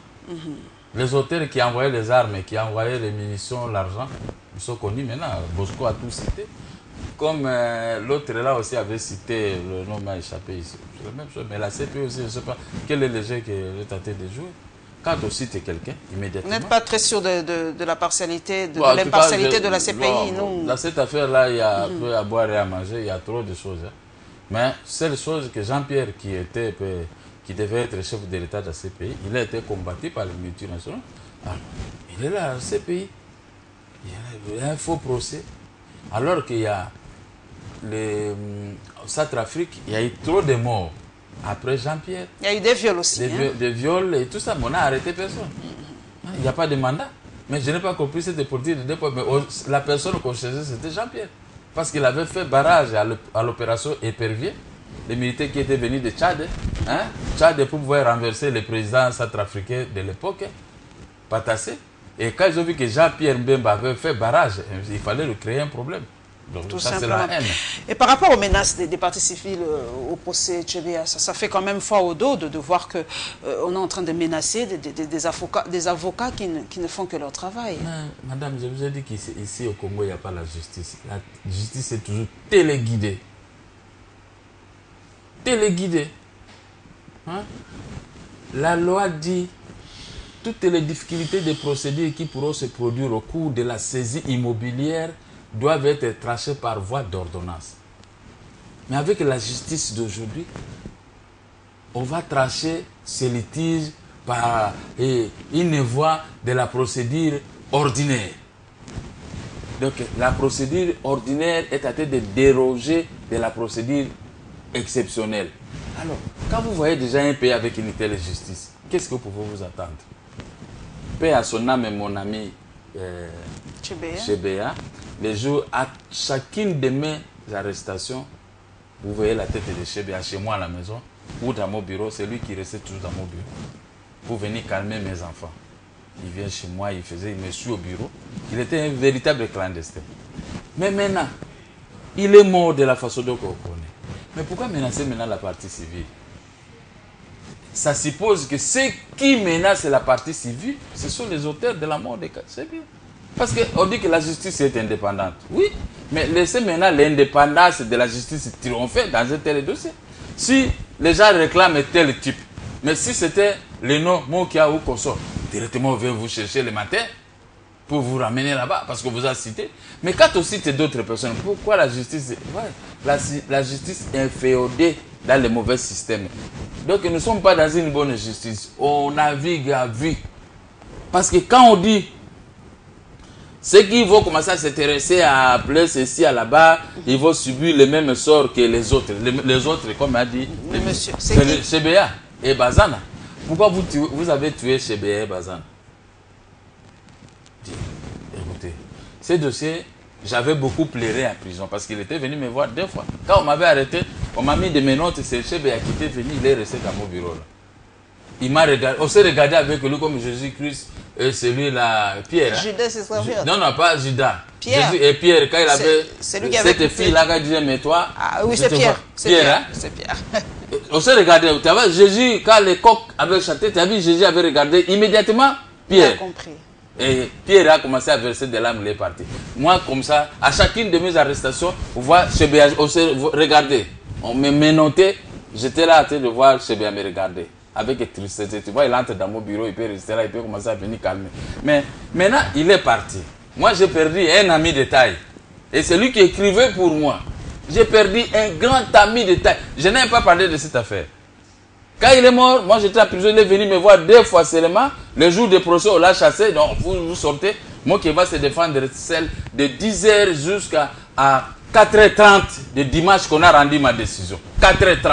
Les auteurs qui envoyaient les armes, qui envoyaient les munitions, l'argent, ils sont connus maintenant. Bosco a tout cité. Comme l'autre là aussi avait cité, le nom m'a échappé ici. C'est la même chose. Mais la CPI aussi, je ne sais pas quel est le jeu que j'ai tenté de jouer. Quand on cite quelqu'un, immédiatement... Vous n'êtes pas très sûr de la partialité, de l'impartialité de la CPI, non? Dans cette affaire-là, il y a peu à boire et à manger, il y a trop de choses. Hein. Mais seule chose que Jean-Pierre, qui devait être chef de l'État de la CPI, il a été combattu par les multinationales. Alors, il est là, la CPI. Il y a un faux procès. Alors qu'il y a au Centrafrique, il y a eu trop de morts. Après Jean-Pierre. Il y a eu des viols aussi. Des viols et tout ça, mais on n'a arrêté personne. Il n'y a pas de mandat. Mais je n'ai pas compris cette politique de dépôt. Mais la personne qu'on cherchait, c'était Jean-Pierre. Parce qu'il avait fait barrage à l'opération Épervier. Les militaires qui étaient venus de Tchad. Tchad pour pouvoir renverser le président centrafricain de l'époque, Patassé. Et quand ils ont vu que Jean-Pierre Mbemba avait fait barrage, il fallait lui créer un problème. Donc tout ça, simplement. c'est la haine. Et par rapport aux menaces des partis civils au procès Tchébéa, ça fait quand même froid au dos de voir qu'on est en train de menacer des avocats qui ne font que leur travail. Mais, madame, je vous ai dit qu'ici au Congo, il n'y a pas la justice. La justice est toujours téléguidée. Téléguidée. Hein? La loi dit toutes les difficultés des procédures qui pourront se produire au cours de la saisie immobilière doivent être tranchées par voie d'ordonnance. Mais avec la justice d'aujourd'hui, on va trancher ces litiges par une voie de la procédure ordinaire. Donc la procédure ordinaire est à train de déroger de la procédure exceptionnelle. Alors, quand vous voyez déjà un pays avec une telle justice, qu'est-ce que vous pouvez vous attendre? Paix à son âme, mon ami Tchébéa. Les jours, à chacune de mes arrestations, vous voyez la tête de Tchébéa chez moi à la maison ou dans mon bureau. C'est lui qui restait toujours dans mon bureau pour venir calmer mes enfants. Il vient chez moi, il me suit au bureau. Il était un véritable clandestin. Mais maintenant, il est mort de la façon dont on connaît. Mais pourquoi menacer maintenant la partie civile? Ça suppose que ceux qui menacent la partie civile, ce sont les auteurs de la mort des cas. C'est bien. Parce qu'on dit que la justice est indépendante. Oui, mais laissez maintenant l'indépendance de la justice triompher dans un tel dossier. Si les gens réclament tel type, mais si c'était le nom Monkia ou consort, directement on vient vous chercher le matin pour vous ramener là-bas parce que vous avez cité. Mais quand on cite d'autres personnes, pourquoi la justice... Ouais, la justice est inféodée dans le mauvais système. Donc nous ne sommes pas dans une bonne justice. On navigue à vue. Parce que quand on dit ceux qui vont commencer à s'intéresser à appeler ceci à là-bas, ils vont subir le même sort que les autres. Les autres, comme a dit Tchébéa et Bazana. Pourquoi vous avez tué Tchébéa et Bazana? Écoutez, ces dossiers, j'avais beaucoup pleuré en prison parce qu'il était venu me voir 2 fois. Quand on m'avait arrêté, on m'a mis de mes notes, c'est Chebea qui était venu, il est resté dans mon bureau là. Il m'a regardé, on s'est regardé avec lui comme Jésus-Christ et celui-là, Pierre. Hein? Judas Iscariote. Non, pas Judas. Pierre. Jésus et Pierre, quand il avait cette fille-là, qui disait, mais toi... Ah oui, c'est Pierre. C'est Pierre. Hein? C'est Pierre. On s'est regardé. Tu vois, Jésus, quand les coqs avaient chanté, tu as vu, Jésus avait regardé immédiatement Pierre. J'ai compris. Et Pierre a commencé à verser des larmes, il est parti. Moi, comme ça, à chacune de mes arrestations, on voit Chebea, on s'est regardé. On me notait, j'étais là en train de voir Chebea me regarder. Avec tristesse, tu vois, il entre dans mon bureau, il peut rester là, il peut commencer à venir calmer. Mais maintenant, il est parti. Moi, j'ai perdu un ami de taille. Et c'est lui qui écrivait pour moi. J'ai perdu un grand ami de taille. Je n'ai pas parlé de cette affaire. Quand il est mort, moi j'étais en prison, il est venu me voir 2 fois seulement. Le jour du procès, on l'a chassé. Donc, vous sortez. Moi qui va se défendre celle de 10h jusqu'à 4h30 de dimanche qu'on a rendu ma décision. 4h30.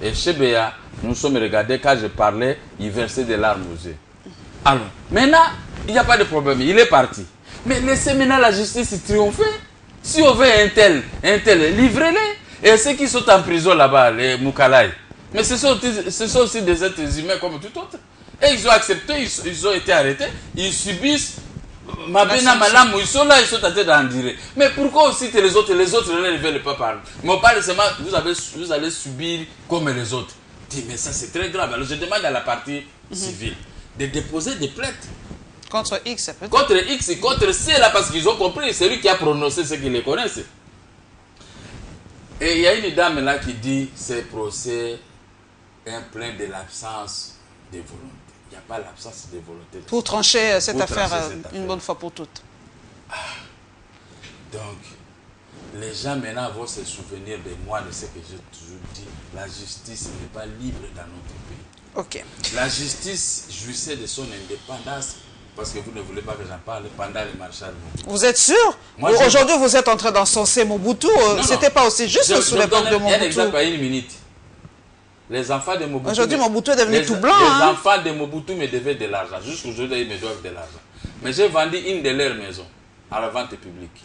Et Chebea, nous sommes regardés, quand je parlais, il versait des larmes aux yeux. Alors, maintenant, il n'y a pas de problème, il est parti. Mais laissez maintenant la justice triompher. Si on veut un tel, livrez-les. Et ceux qui sont en prison là-bas, les Moukalai, mais ce sont aussi des êtres humains comme tout autre. Et ils ont accepté, ils ont été arrêtés, ils subissent Mabena Malam, ils sont là, ils sont en train d'en dire. Mais pourquoi aussi les autres ne veulent pas parler? Mon père, vous allez subir comme les autres. Dis, mais ça c'est très grave. Alors je demande à la partie civile de déposer des plaintes. Contre X, peut-être. Contre X et contre C, là, parce qu'ils ont compris. C'est lui qui a prononcé ceux qui les connaissent. Et il y a une dame là qui dit, ces procès impliquent de l'absence de volonté. Il n'y a pas l'absence de volonté. Pour trancher cette affaire une bonne fois pour toutes. Donc, les gens maintenant vont se souvenir de moi, de ce que j'ai toujours dit. La justice n'est pas libre dans notre pays. Ok. La justice jouissait de son indépendance, parce que vous ne voulez pas que j'en parle, pendant le maréchal Mobutu. Vous êtes sûr? Aujourd'hui, vous êtes en train d'encenser Mobutu. C'était pas aussi juste sous l'époque de Mobutu. Un exemple à 1 minute. Les enfants de Mobutu... Aujourd'hui, Mobutu est devenu tout blanc. Les enfants de Mobutu me devaient de l'argent. Jusqu'aujourd'hui, ils me doivent de l'argent. Mais j'ai vendu une de leurs maisons à la vente publique.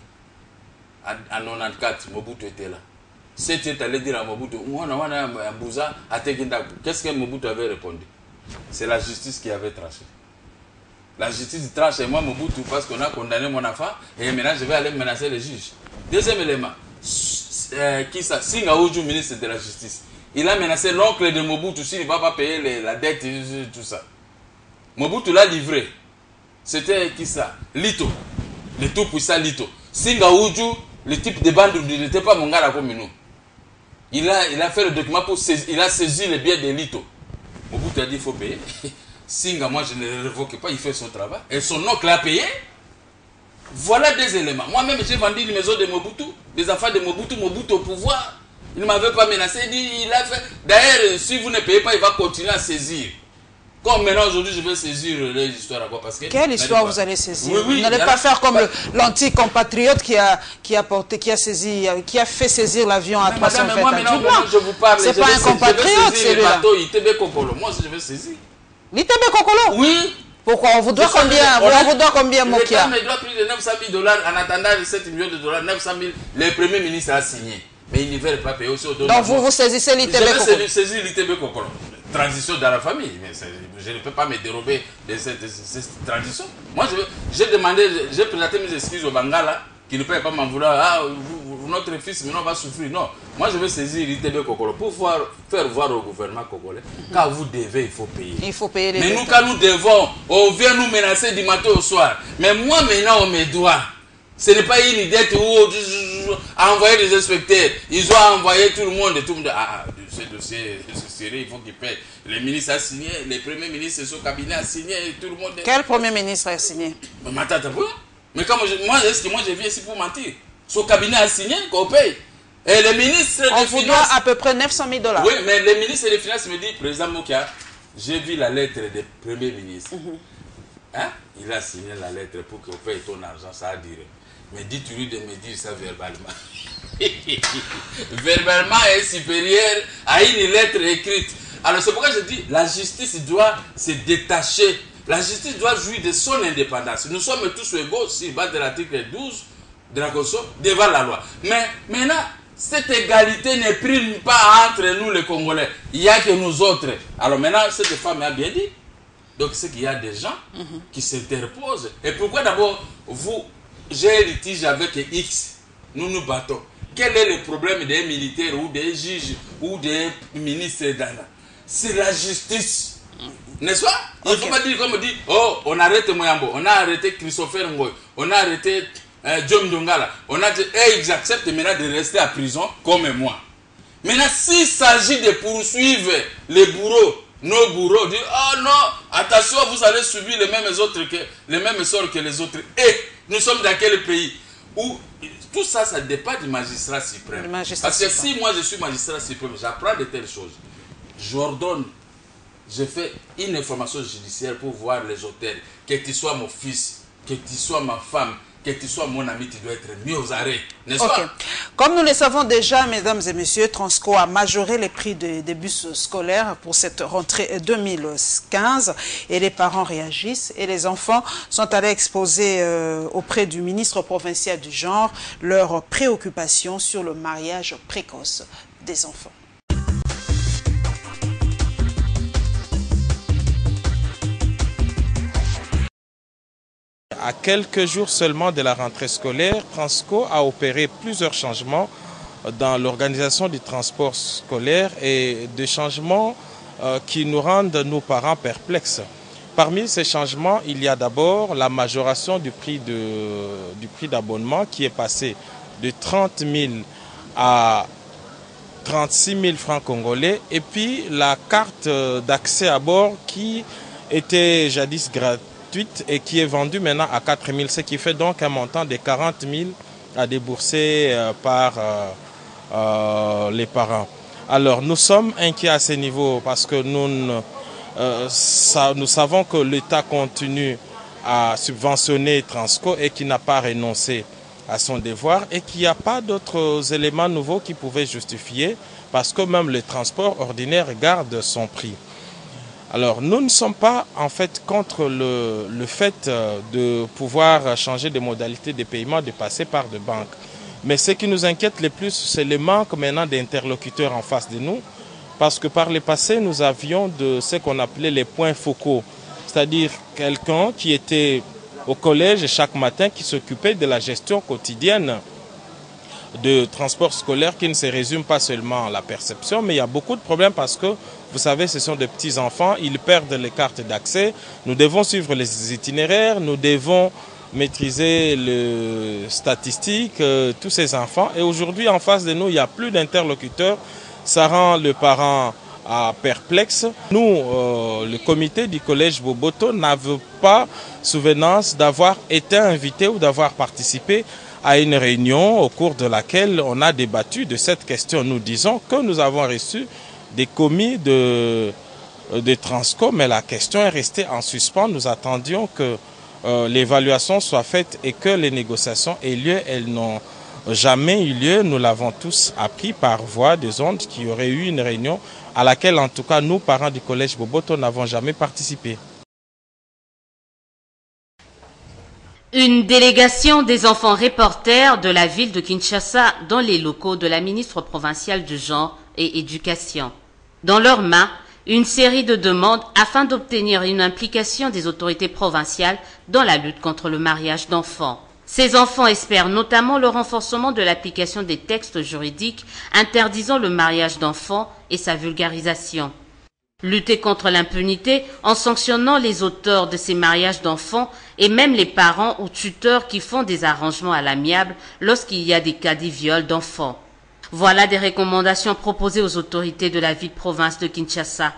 En 94, Mobutu était là. Si tu es allé dire à Mobutu, qu'est-ce que Mobutu avait répondu? C'est la justice qui avait tranché. La justice tranche et moi Mobutu parce qu'on a condamné mon enfant et maintenant je vais aller menacer les juges. Deuxième élément, Singa Uju, ministre de la Justice, il a menacé l'oncle de Mobutu s'il ne va pas payer la dette et tout ça. Mobutu l'a livré. C'était qui ça? Lito. Le tout puissant Lito. Singa Uju, le type de bande, il n'était pas mon gars comme nous. Il a fait le document pour saisir, il a saisi les biens de Lito. Mobutu a dit il faut payer. Singa, moi je ne le révoque pas, il fait son travail. Et son oncle a payé. Voilà des éléments. Moi-même j'ai vendu une maison de Mobutu, des enfants de Mobutu, Mobutu au pouvoir. Il ne m'avait pas menacé, il a fait. D'ailleurs, si vous ne payez pas, il va continuer à saisir. Comme maintenant aujourd'hui, je vais saisir les histoires à quoi parce que. Quelle histoire vous allez saisir? Oui, vous n'allez pas faire comme l'anti-compatriote qui a fait saisir l'avion à 320 moi, je vous parle. C'est pas un compatriote, c'est lui-là. ITB Kokolo. Moi aussi, je vais saisir. L'ITB Kokolo? Oui. Pourquoi? On vous doit combien? On vous doit combien, Mokia? On me doit plus de 900 000 $. En attendant les 7 millions de dollars, 900 000, le Premier ministre a signé. Mais il ne veut pas payer aussi au dollar. Donc vous saisissez l'ITB Kokolo? Je vais saisir l'ITB Kokolo. Transition dans la famille. Mais je ne peux pas me dérober de cette transition. Moi, j'ai présenté mes excuses au Bangala, qui ne peut pas m'en vouloir. Ah, notre fils, maintenant, va souffrir. Non. Moi, je vais saisir l'ITB Kokolo pour faire voir au gouvernement congolais. Quand vous devez, il faut payer. Il faut payer les Mais nous, quand nous devons, on vient nous menacer du matin au soir. Mais moi, maintenant, on me doit. Ce n'est pas une dette où envoyer des inspecteurs. Ils ont envoyé tout le monde. Ce dossier, c'est sérieux, il faut qu'ils paient. Le ministre a signé, le premier ministre de son cabinet a signé, et tout le monde. Quel premier ministre a signé? Mais comme est-ce que moi je viens ici pour mentir? Son cabinet a signé, qu'on paye. Et le ministre des Finances. On vous doit à peu près 900 000 $. Oui, mais le ministre des Finances me dit, président Mokia, j'ai vu la lettre du premier ministre. Hein? Il a signé la lettre pour qu'on paye ton argent, ça a duré. Mais dis-tu de me dire ça verbalement. Verbalement est supérieur à une lettre écrite. Alors c'est pourquoi je dis, la justice doit se détacher. La justice doit jouir de son indépendance. Nous sommes tous égaux sur base de l'article 12 de la Constitution devant la loi. Mais maintenant, cette égalité ne prime pas entre nous les Congolais. Il n'y a que nous autres. Alors maintenant, cette femme a bien dit. Donc c'est qu'il y a des gens qui s'interposent. Et pourquoi d'abord, vous, j'ai un litige avec X, nous nous battons. Quel est le problème des militaires ou des juges ou des ministres d'Anna? C'est la justice. N'est-ce pas? Il ne faut pas dire comme on dit, oh, on arrête Moyambo, on a arrêté Christopher Ngoy, on a arrêté John Dongala, on a dit, hey, ils acceptent maintenant de rester à prison comme moi. Maintenant, s'il s'agit de poursuivre les bourreaux, nos bourreaux, disent, oh non, attention, vous allez subir les mêmes sorts que les autres. Et nous sommes dans quel pays où tout ça, ça dépend du magistrat suprême. Parce que si moi je suis magistrat suprême, j'apprends de telles choses. J'ordonne, je fais une information judiciaire pour voir les auteurs. Que tu sois mon fils, que tu sois ma femme, que tu sois mon ami, tu dois être mis aux arrêts. N'est-ce pas? Comme nous le savons déjà, mesdames et messieurs, Transco a majoré les prix des bus scolaires pour cette rentrée 2015 et les parents réagissent et les enfants sont allés exposer auprès du ministre provincial du genre leurs préoccupations sur le mariage précoce des enfants. À quelques jours seulement de la rentrée scolaire, Transco a opéré plusieurs changements dans l'organisation du transport scolaire et des changements qui nous rendent, nos parents, perplexes. Parmi ces changements, il y a d'abord la majoration du prix d'abonnement qui est passé de 30 000 à 36 000 francs congolais et puis la carte d'accès à bord qui était jadis gratuite et qui est vendu maintenant à 4 000, ce qui fait donc un montant de 40 000 à débourser par les parents. Alors nous sommes inquiets à ce niveau parce que nous savons que l'État continue à subventionner Transco et qu'il n'a pas renoncé à son devoir et qu'il n'y a pas d'autres éléments nouveaux qui pouvaient justifier parce que même le transport ordinaire garde son prix. Alors, nous ne sommes pas en fait contre le fait de pouvoir changer des modalités de paiement, de passer par des banques. Mais ce qui nous inquiète le plus, c'est le manque maintenant d'interlocuteurs en face de nous. Parce que par le passé, nous avions de ce qu'on appelait les points focaux. C'est-à-dire quelqu'un qui était au collège chaque matin, qui s'occupait de la gestion quotidienne de transport scolaire qui ne se résume pas seulement à la perception, mais il y a beaucoup de problèmes parce que, vous savez, ce sont des petits-enfants, ils perdent les cartes d'accès, nous devons suivre les itinéraires, nous devons maîtriser les statistiques, tous ces enfants. Et aujourd'hui, en face de nous, il n'y a plus d'interlocuteurs, ça rend le parent perplexe. Nous, le comité du collège Boboto, n'avons pas souvenance d'avoir été invité ou d'avoir participé à une réunion au cours de laquelle on a débattu de cette question. Nous disons que nous avons reçu des commis de Transco, mais la question est restée en suspens. Nous attendions que l'évaluation soit faite et que les négociations aient lieu. Elles n'ont jamais eu lieu. Nous l'avons tous appris par voie des ondes qu'il y aurait eu une réunion à laquelle, en tout cas, nous, parents du collège Boboto, n'avons jamais participé. Une délégation des enfants reporters de la ville de Kinshasa dans les locaux de la ministre provinciale du genre et éducation. Dans leurs mains, une série de demandes afin d'obtenir une implication des autorités provinciales dans la lutte contre le mariage d'enfants. Ces enfants espèrent notamment le renforcement de l'application des textes juridiques interdisant le mariage d'enfants et sa vulgarisation. Lutter contre l'impunité en sanctionnant les auteurs de ces mariages d'enfants et même les parents ou tuteurs qui font des arrangements à l'amiable lorsqu'il y a des cas de viol d'enfants. Voilà des recommandations proposées aux autorités de la ville-province de Kinshasa.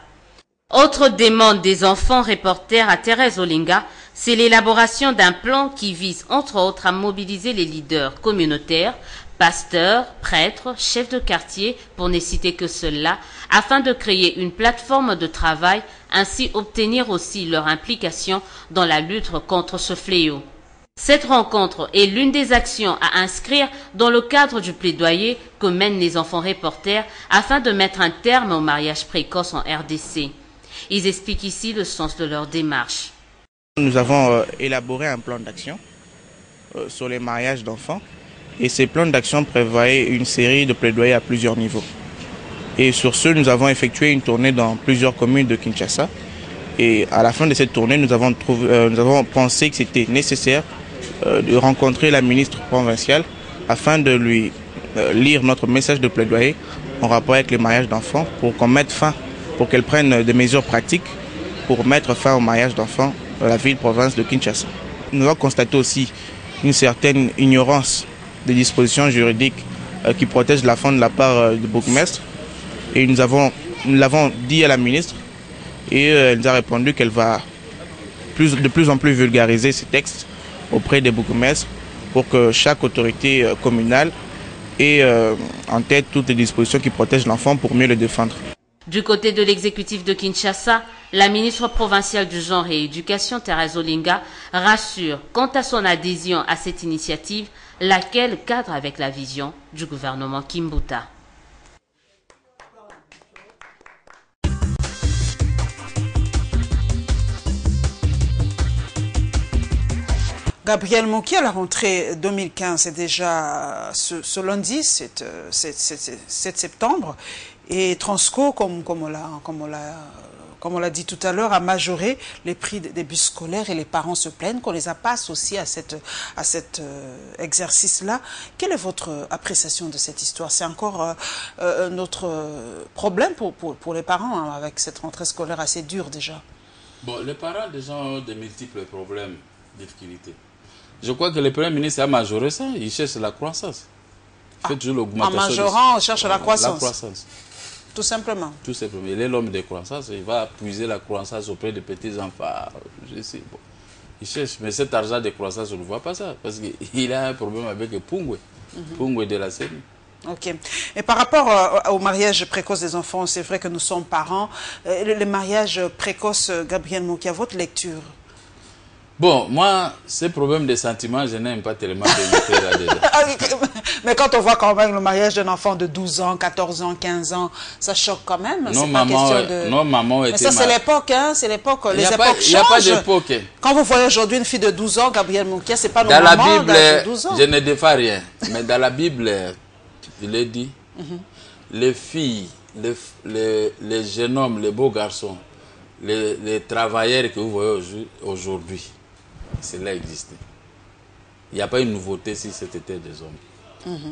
Autre demande des enfants reporters à Thérèse Olinga, c'est l'élaboration d'un plan qui vise entre autres à mobiliser les leaders communautaires, pasteurs, prêtres, chefs de quartier, pour ne citer que ceux-là, afin de créer une plateforme de travail, ainsi obtenir aussi leur implication dans la lutte contre ce fléau. Cette rencontre est l'une des actions à inscrire dans le cadre du plaidoyer que mènent les enfants reporters afin de mettre un terme au mariage précoce en RDC. Ils expliquent ici le sens de leur démarche. Nous avons élaboré un plan d'action sur les mariages d'enfants Et ces plans d'action prévoyaient une série de plaidoyers à plusieurs niveaux. Et sur ce, nous avons effectué une tournée dans plusieurs communes de Kinshasa. Et à la fin de cette tournée, nous avons pensé que c'était nécessaire de rencontrer la ministre provinciale afin de lui lire notre message de plaidoyer en rapport avec les mariages d'enfants pour qu'on mette fin, pour qu'elle prenne des mesures pratiques pour mettre fin au mariage d'enfants dans la ville-province de Kinshasa. Nous avons constaté aussi une certaine ignorance des dispositions juridiques qui protègent l'enfant de la part du bourgmestre. Et nous l'avons dit à la ministre et elle nous a répondu qu'elle va de plus en plus vulgariser ces textes auprès des bourgmestres pour que chaque autorité communale ait en tête toutes les dispositions qui protègent l'enfant pour mieux le défendre. Du côté de l'exécutif de Kinshasa, la ministre provinciale du genre et éducation, Thérèse Olinga, rassure quant à son adhésion à cette initiative, laquelle cadre avec la vision du gouvernement Kimbuta. Gabriel Mokia, la rentrée 2015, c'est déjà ce lundi, 7 septembre, et Transco, comme on l'a dit tout à l'heure, a majoré les prix des bus scolaires et les parents se plaignent qu'on ne les a pas associés à cet exercice-là. Quelle est votre appréciation de cette histoire? C'est encore notre problème pour les parents, hein, avec cette rentrée scolaire assez dure déjà. Bon, les parents déjà ont de multiples problèmes, difficultés. Je crois que le Premier ministre a majoré ça, il cherche la croissance. Il fait toujours l'augmentation. En majorant, on cherche la croissance. La croissance. Tout simplement. Tout simplement. Il est l'homme de croissance, il va puiser la croissance auprès des petits-enfants. Je sais, bon. Il cherche, mais cet argent de croissance, on ne voit pas ça, parce qu'il a un problème avec Pungwe, Pungwe de la CENI. Ok. Et par rapport au mariage précoce des enfants, c'est vrai que nous sommes parents. Les mariages précoces, Gabriel Mokia, votre lecture? Bon, moi, ces problèmes de sentiments, je n'aime pas tellement pénétrer là-dedans. Mais quand on voit quand même le mariage d'un enfant de 12 ans, 14 ans, 15 ans, ça choque quand même. Non, maman était... Mais ça, c'est l'époque, hein, c'est l'époque. Les époques changent. Il n'y a pas d'époque. Quand vous voyez aujourd'hui une fille de 12 ans, Gabriel Mokia, c'est pas nos mamans d'âge de 12 ans. Je ne défends rien. Mais dans la Bible, il est dit, les filles, les jeunes hommes, les beaux garçons, les travailleurs que vous voyez aujourd'hui, cela existait. Il n'y a pas une nouveauté si c'était des hommes.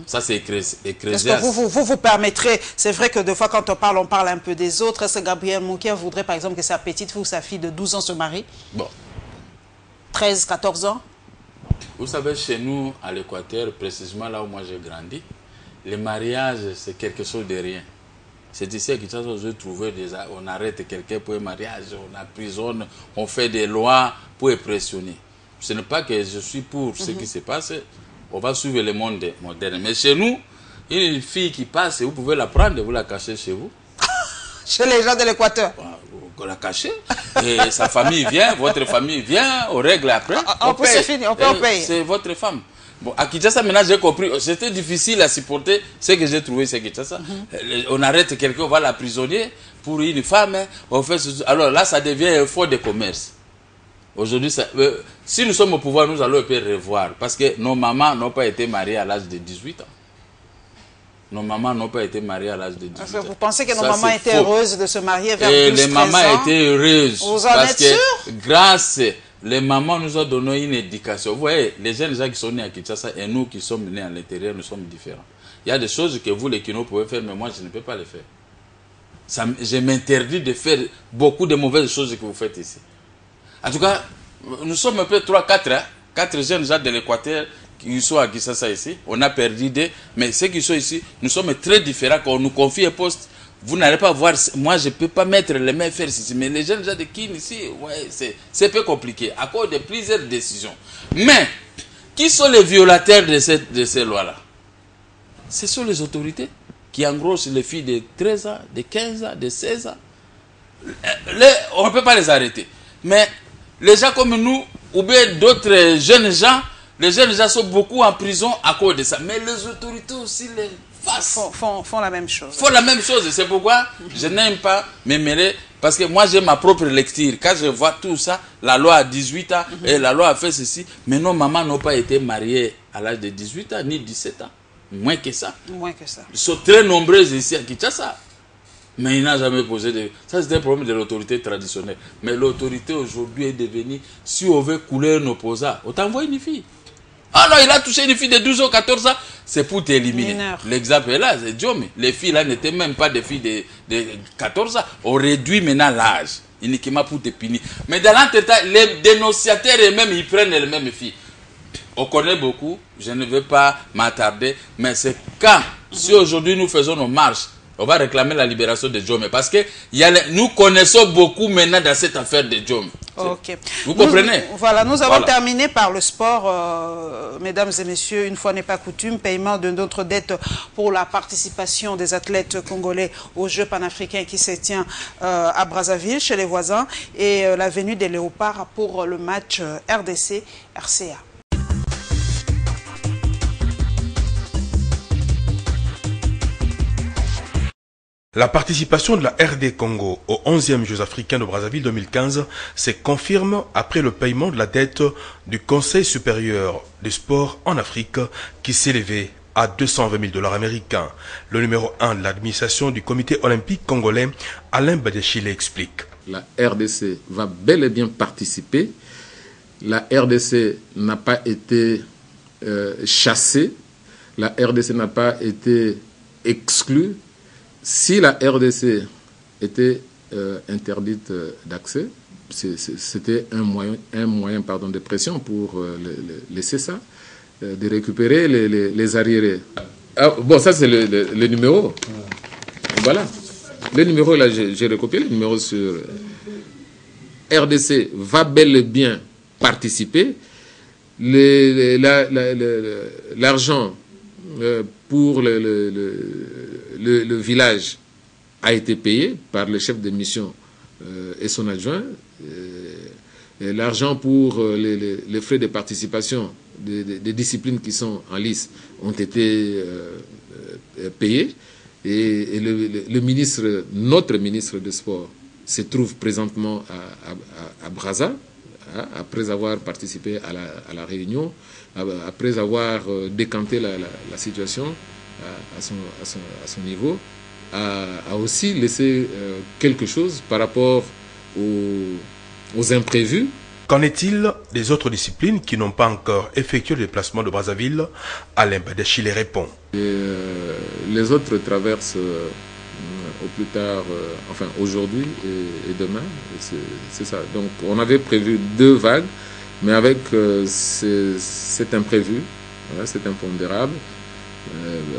Ça, c'est Ecclésiaste. Vous permettrez, c'est vrai que des fois quand on parle un peu des autres. Est-ce que Gabriel Mokia voudrait par exemple que sa petite fille ou sa fille de 12 ans se marie? Bon. 13, 14 ans? Vous savez, chez nous, à l'Équateur, précisément là où moi j'ai grandi, le mariage, c'est quelque chose de rien. C'est ici à Kinshasa que j'ai trouvé déjà, on arrête quelqu'un pour un mariage, on emprisonne, on fait des lois pour impressionner. Ce n'est pas que je suis pour ce qui se passe, on va suivre le monde moderne. Mais chez nous, une fille qui passe, vous pouvez la prendre, vous la cachez chez vous. Chez les gens de l'Équateur. Vous la cachez, et sa famille vient, votre famille vient, on règle après. On paye. C'est fini, on paye. C'est votre femme. Bon, à Kinshasa, maintenant, j'ai compris. C'était difficile à supporter ce que j'ai trouvé, c'est Kinshasa. On arrête quelqu'un, on va l'emprisonner pour une femme. On fait alors là, ça devient un fonds de commerce. Aujourd'hui, si nous sommes au pouvoir, nous allons peut revoir. Parce que nos mamans n'ont pas été mariées à l'âge de 18 ans. Nos mamans n'ont pas été mariées à l'âge de 18 ans. Parce que vous pensez que nos mamans étaient heureuses de se marier vers 12-13 ans? Les mamans étaient heureuses. Vous en êtes sûr? Grâce... Les mamans nous ont donné une éducation. Vous voyez, les jeunes gens qui sont nés à Kinshasa et nous qui sommes nés à l'intérieur, nous sommes différents. Il y a des choses que vous, les Kino, pouvez faire, mais moi, je ne peux pas les faire. Je m'interdis de faire beaucoup de mauvaises choses que vous faites ici. En tout cas, nous sommes un peu 4 jeunes gens de l'Équateur qui sont à Kinshasa ici. On a perdu des... Mais ceux qui sont ici, nous sommes très différents. Quand on nous confie un poste, vous n'allez pas voir, moi je ne peux pas mettre les mains faire ici, mais les jeunes gens de Kin ici, ouais, c'est un peu compliqué, à cause de plusieurs décisions. Mais, qui sont les violateurs de ces lois-là? Ce sont les autorités qui engrossent les filles de 13 ans, de 15 ans, de 16 ans. On ne peut pas les arrêter. Mais les gens comme nous, ou bien d'autres jeunes gens, Les jeunes gens sont beaucoup en prison à cause de ça. Mais les autorités aussi les font la même chose. Font la même chose. C'est pourquoi je n'aime pas me mêler. Parce que moi, j'ai ma propre lecture. Quand je vois tout ça, la loi a 18 ans et la loi a fait ceci. Mais nos mamans n'ont pas été mariées à l'âge de 18 ans ni 17 ans. Moins que ça. Moins que ça. Ils sont très nombreux ici à Kinshasa. Mais il n'a jamais posé de... Ça, c'est un problème de l'autorité traditionnelle. Mais l'autorité aujourd'hui est devenue... Si on veut couler un opposant, on t'envoie une fille. Ah non, il a touché une fille de 12 ans, 14 ans. C'est pour t'éliminer. L'exemple est là, c'est Djomé. Les filles là n'étaient même pas des filles de 14 ans. On réduit maintenant l'âge. Uniquement pour te punir. Mais dans l'entretemps, les dénonciateurs eux-mêmes, ils prennent les mêmes filles. On connaît beaucoup, je ne veux pas m'attarder, mais c'est quand, si aujourd'hui nous faisons nos marches, on va réclamer la libération de Djomé. Parce que nous connaissons beaucoup maintenant dans cette affaire de Djomé. Ok. Vous comprenez? Voilà, nous avons terminé par le sport, mesdames et messieurs, une fois n'est pas coutume, paiement de notre dette pour la participation des athlètes congolais aux Jeux panafricains qui se tient à Brazzaville, chez les voisins, et la venue des Léopards pour le match RDC-RCA. La participation de la RD Congo aux 11e Jeux africains de Brazzaville 2015 se confirme après le paiement de la dette du Conseil supérieur du sport en Afrique qui s'élevait à 220 000 $ américains. Le numéro 1 de l'administration du comité olympique congolais, Alain Badeshile, explique. La RDC va bel et bien participer. La RDC n'a pas été chassée. La RDC n'a pas été exclue. Si la RDC était interdite d'accès, c'était un moyen de pression pour laisser ça, de récupérer les arriérés. Ah, bon, ça c'est le numéro. Voilà. Le numéro, là, j'ai recopié le numéro sur... RDC va bel et bien participer. L'argent pour le village a été payé par le chef de mission et son adjoint. L'argent pour les frais de participation des disciplines qui sont en lice ont été payés. Et le ministre, notre ministre des Sports, se trouve présentement à Brazza, après avoir participé à la réunion, après avoir décanté la situation à son niveau, a aussi laissé quelque chose par rapport aux imprévus. Qu'en est-il des autres disciplines qui n'ont pas encore effectué le déplacement de Brazzaville? Alain Badeshile répond. Les autres traversent au plus tard, enfin aujourd'hui et demain, c'est ça. Donc on avait prévu 2 vagues, mais avec cet imprévu, voilà, cet impondérable,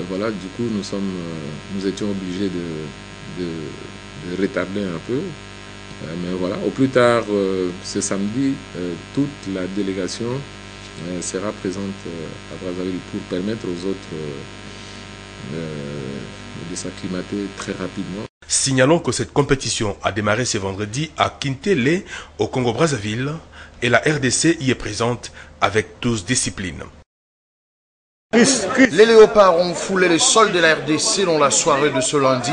voilà, du coup nous étions obligés de retarder un peu. Mais voilà, au plus tard ce samedi, toute la délégation sera présente à Brazzaville pour permettre aux autres de s'acclimater très rapidement. Signalons que cette compétition a démarré ce vendredi à Kintele, au Congo-Brazzaville, et la RDC y est présente avec 12 disciplines. Les Léopards ont foulé le sol de la RDC dans la soirée de ce lundi.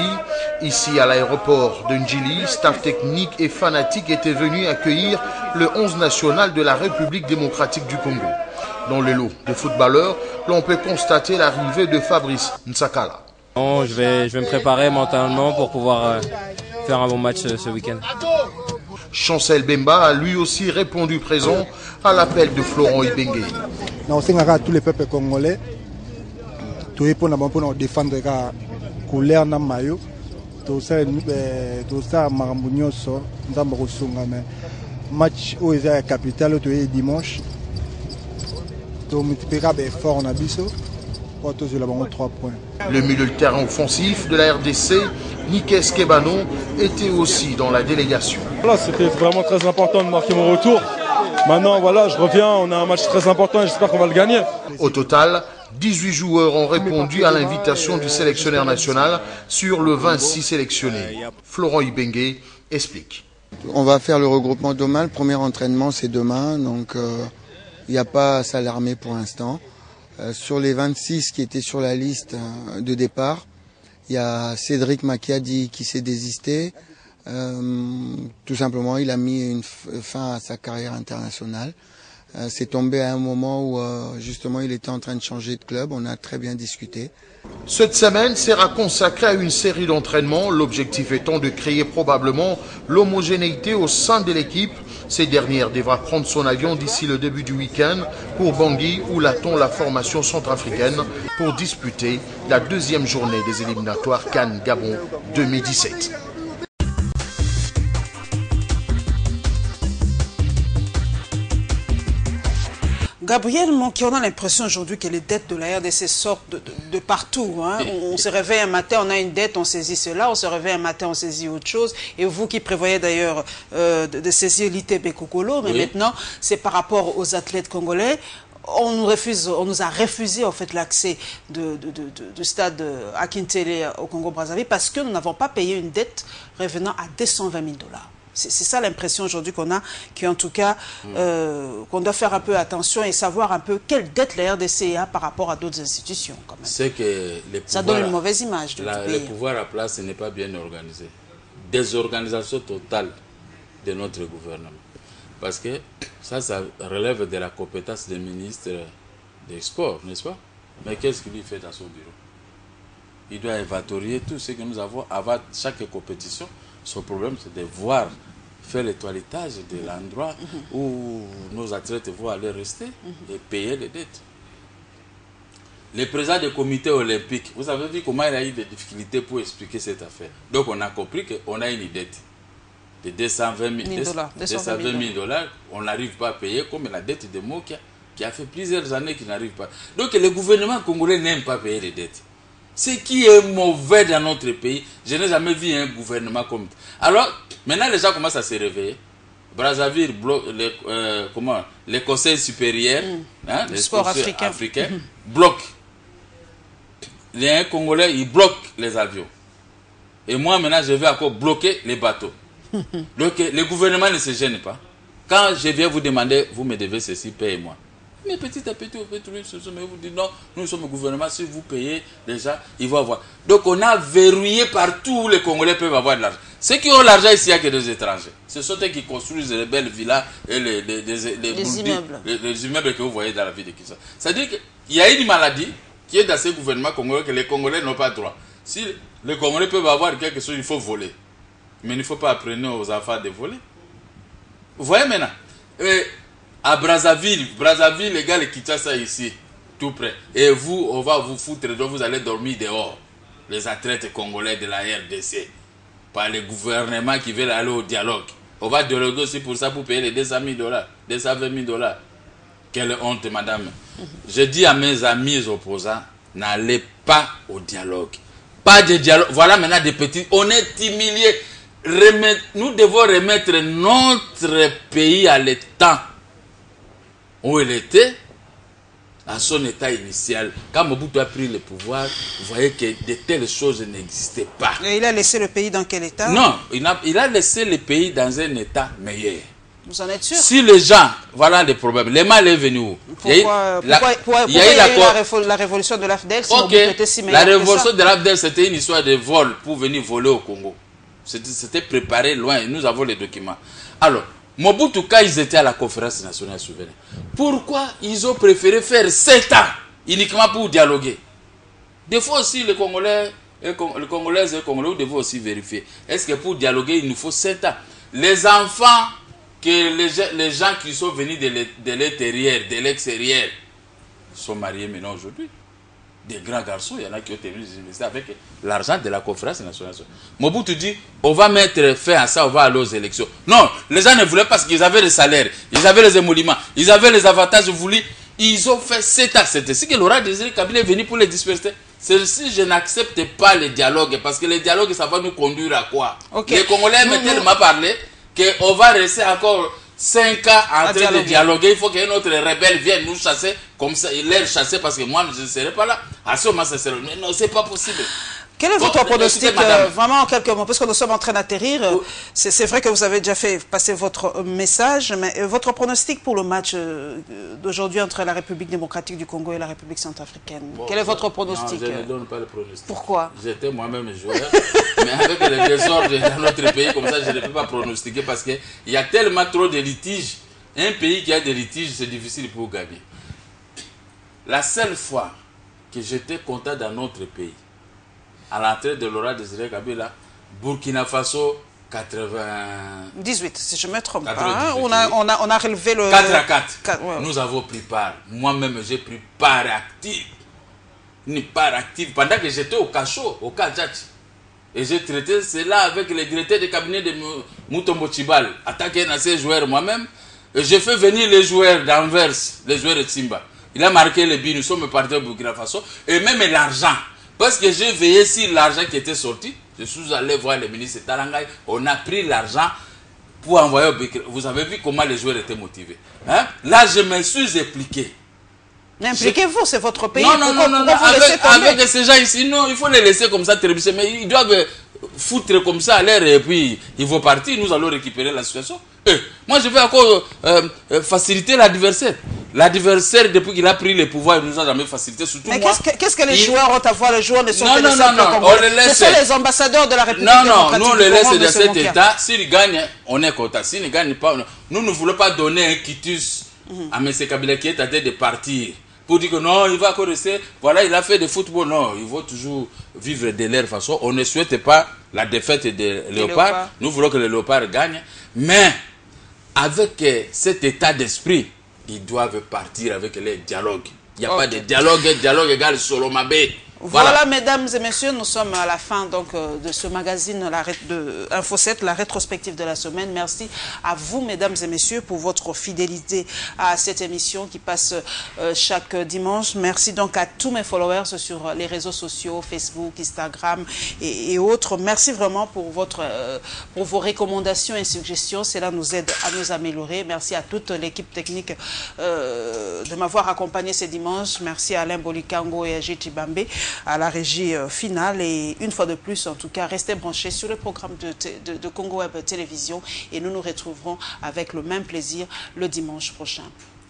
Ici, à l'aéroport de Ndjili, staff technique et fanatique étaient venus accueillir le 11 national de la République démocratique du Congo. Dans le lot de footballeurs, l'on peut constater l'arrivée de Fabrice Nsakala. Non, je vais me préparer mentalement pour pouvoir faire un bon match ce week-end. Chancel Bemba a lui aussi répondu présent à l'appel de Florent Ibenge. Tous les peuples congolais, tout est pour défendre la couleur de maillot, tout ça marambunyoso, match où est la capitale, tout est dimanche, tout multipliera fort en abisso. Le milieu de terrain offensif de la RDC, Nikes Kebano, était aussi dans la délégation. Voilà, c'était vraiment très important de marquer mon retour. Maintenant, voilà, je reviens, on a un match très important et j'espère qu'on va le gagner. Au total, 18 joueurs ont répondu à l'invitation du sélectionneur national sur le 26 sélectionné. Florent Ibenge explique. On va faire le regroupement demain. Le premier entraînement, c'est demain. Donc, Il n'y a pas Salarmé pour l'instant. Sur les 26 qui étaient sur la liste de départ, il y a Cédric Makiadi qui s'est désisté. Tout simplement, il a mis une fin à sa carrière internationale. C'est tombé à un moment où justement il était en train de changer de club. On a très bien discuté. Cette semaine sera consacrée à une série d'entraînements, l'objectif étant de créer probablement l'homogénéité au sein de l'équipe. Cette dernière devra prendre son avion d'ici le début du week-end pour Bangui, où l'attend la formation centrafricaine pour disputer la deuxième journée des éliminatoires CAN Gabon 2017. Gabriel Monki, on a l'impression aujourd'hui que les dettes de la RDC sortent de partout. Hein. On se réveille un matin, on a une dette, on saisit cela. On se réveille un matin, on saisit autre chose. Et vous qui prévoyez d'ailleurs de saisir l'ITB Kokolo, mais maintenant, c'est par rapport aux athlètes congolais. On nous a refusé en fait l'accès du stade Akintele au Congo-Brazzaville parce que nous n'avons pas payé une dette revenant à 220 000 $. C'est ça l'impression aujourd'hui qu'on a, qu'en tout cas, qu'on doit faire un peu attention et savoir un peu quelle dette la RDC a par rapport à d'autres institutions. C'est que ça donne une mauvaise image du pays. Le pouvoir à place n'est pas bien organisé. Désorganisation totale de notre gouvernement. Parce que ça relève de la compétence des ministres des Sports, n'est-ce pas? Mais qu'est-ce qu'il fait dans son bureau? Il doit inventorier tout ce que nous avons avant chaque compétition. Son problème, c'est de voir, faire le toilettage de l'endroit où nos athlètes vont aller rester et payer les dettes. Le président du comité olympique, vous avez vu comment il a eu des difficultés pour expliquer cette affaire. Donc on a compris qu'on a une dette de 220 000 $. On n'arrive pas à payer comme la dette de Mokia, qui a fait plusieurs années qu'il n'arrive pas. Donc le gouvernement congolais n'aime pas payer les dettes. Ce qui est mauvais dans notre pays, je n'ai jamais vu un gouvernement comme ça. Alors, maintenant les gens commencent à se réveiller. Brazzaville bloque les conseils supérieurs, les sports africains bloquent. Les Congolais, ils bloquent les avions. Et moi, maintenant, je vais encore bloquer les bateaux. Donc, le gouvernement ne se gêne pas. Quand je viens vous demander, vous me devez ceci, payez-moi. Mais petit à petit, on fait trouver ce mais vous dites non, nous sommes au gouvernement, si vous payez déjà, ils vont avoir. Donc on a verrouillé partout où les Congolais peuvent avoir de l'argent. Ceux qui ont l'argent ici, il n'y a que des étrangers. Ce sont eux qui construisent les belles villas et les immeubles que vous voyez dans la ville de Kinshasa. C'est-à-dire qu'il y a une maladie qui est dans ces gouvernements congolais que les Congolais n'ont pas droit. Si les Congolais peuvent avoir quelque chose, il faut voler. Mais il ne faut pas apprendre aux enfants de voler. Vous voyez maintenant à Brazzaville, les gars, les Kinshasa ici, tout près. Et vous, on va vous foutre, donc vous allez dormir dehors. Les athlètes congolais de la RDC. Par les gouvernements qui veulent aller au dialogue. On va dialoguer aussi pour ça, pour payer les 200 000 $, 220 000 $. Quelle honte, madame. Je dis à mes amis opposants, n'allez pas au dialogue. Pas de dialogue. Voilà maintenant des petits. On est humiliés. Nous devons remettre notre pays à l'état où il était, à son état initial. Quand Mobutu a pris le pouvoir, vous voyez que de telles choses n'existaient pas. Et il a laissé le pays dans quel état? Non, il a laissé le pays dans un état meilleur. Vous en êtes sûr? Si les gens, voilà les problèmes. Le mal est venu où? Pourquoi il y a eu la révolution de l'AFDEL si était si meilleur? La révolution de l'AFDEL, c'était une histoire de vol pour venir voler au Congo. C'était préparé loin et nous avons les documents. Alors, Mobutu, quand ils étaient à la conférence nationale souveraine, pourquoi ils ont préféré faire 7 ans uniquement pour dialoguer? Des fois aussi, les Congolais et les Congolaises et les Congolais devaient aussi vérifier. Est-ce que pour dialoguer, il nous faut 7 ans? Les enfants, les gens qui sont venus de l'intérieur, de l'extérieur, sont mariés maintenant aujourd'hui. Des grands garçons, il y en a qui ont terminé les universités avec l'argent de la conférence nationale. Mobutu dit, on va mettre fin à ça, on va aller aux élections. Non, les gens ne voulaient pas parce qu'ils avaient les salaires, ils avaient les émoluments, ils avaient les avantages voulus. Ils ont fait 7 ans. C'est ainsi que Laurent Désiré Kabila est venu pour les disperser. C'est si je n'accepte pas les dialogues, parce que les dialogues, ça va nous conduire à quoi? Les Congolais m'ont tellement parlé qu'on va rester encore 5 ans en train de dialoguer. Il faut qu'un autre rebelle vienne nous chasser, comme ça, il les chasser parce que moi je ne serai pas là. À ce moment, ça serait. Mais non, c'est pas possible. Quel est votre pronostic, vraiment en quelques mots, parce que nous sommes en train d'atterrir, c'est vrai que vous avez déjà fait passer votre message, mais votre pronostic pour le match d'aujourd'hui entre la République démocratique du Congo et la République centrafricaine, quel est votre pronostic? Non, je ne donne pas le pronostic. Pourquoi? J'étais moi-même joueur, mais avec le désordre dans notre pays, comme ça, je ne peux pas pronostiquer parce qu'il y a tellement trop de litiges. Un pays qui a des litiges, c'est difficile pour gagner. La seule fois que j'étais content dans notre pays, à l'entrée de Laurent Désiré Kabila, Burkina Faso 98, si je me trompe pas, on a relevé le 4-4. Nous avons pris part. Moi-même, j'ai pris part active. Une part active pendant que j'étais au cachot, au Kadjati. Et j'ai traité cela avec le directeur de cabinet de Mutombo Chibal, attaqué à ces joueurs moi-même. Et j'ai fait venir les joueurs d'Anvers, les joueurs de Simba. Il a marqué les billes, nous sommes partis au Burkina Faso. Et même l'argent. Parce que j'ai veillé sur l'argent qui était sorti. Je suis allé voir le ministre Talangay. On a pris l'argent pour envoyer au Burkina. Vous avez vu comment les joueurs étaient motivés. Hein? Là, je me suis impliqué. Impliquez-vous, c'est votre pays. Non. Avec ces gens ici, non, il faut les laisser comme ça trébucher. Mais ils doivent foutre comme ça à l'air et puis ils vont partir. Nous allons récupérer la situation. Moi, je vais encore faciliter l'adversaire. L'adversaire, depuis qu'il a pris le pouvoir, il nous a jamais facilité. Surtout mais qu'est-ce que les joueurs ont à voir? Les joueurs ne sont que des simples Congolais. Ce sont les ambassadeurs de la République démocratique. Nous on les laisse dans cet état. S'ils gagnent, on est content. S'ils ne gagnent pas, nous ne voulons pas donner un quitus à M. Kabila qui est en train de partir. Pour dire que non, il va encore rester. Voilà, il a fait du football. Non, il va toujours vivre de leur façon. On ne souhaite pas la défaite des Léopards. Nous voulons que les Léopards gagnent. Mais avec cet état d'esprit, ils doivent partir avec les dialogues. Il n'y a pas de dialogue, dialogue égale Solomabé. Voilà, mesdames et messieurs, nous sommes à la fin donc, de ce magazine de Info 7, la rétrospective de la semaine. Merci à vous, mesdames et messieurs, pour votre fidélité à cette émission qui passe chaque dimanche. Merci donc à tous mes followers sur les réseaux sociaux, Facebook, Instagram et autres. Merci vraiment pour vos recommandations et suggestions. Cela nous aide à nous améliorer. Merci à toute l'équipe technique de m'avoir accompagné ce dimanche. Merci à Alain Bolikango et à J. Tibambe à la régie finale, et une fois de plus en tout cas restez branchés sur le programme de Congo Web Télévision et nous nous retrouverons avec le même plaisir le dimanche prochain,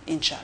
Inch'Allah.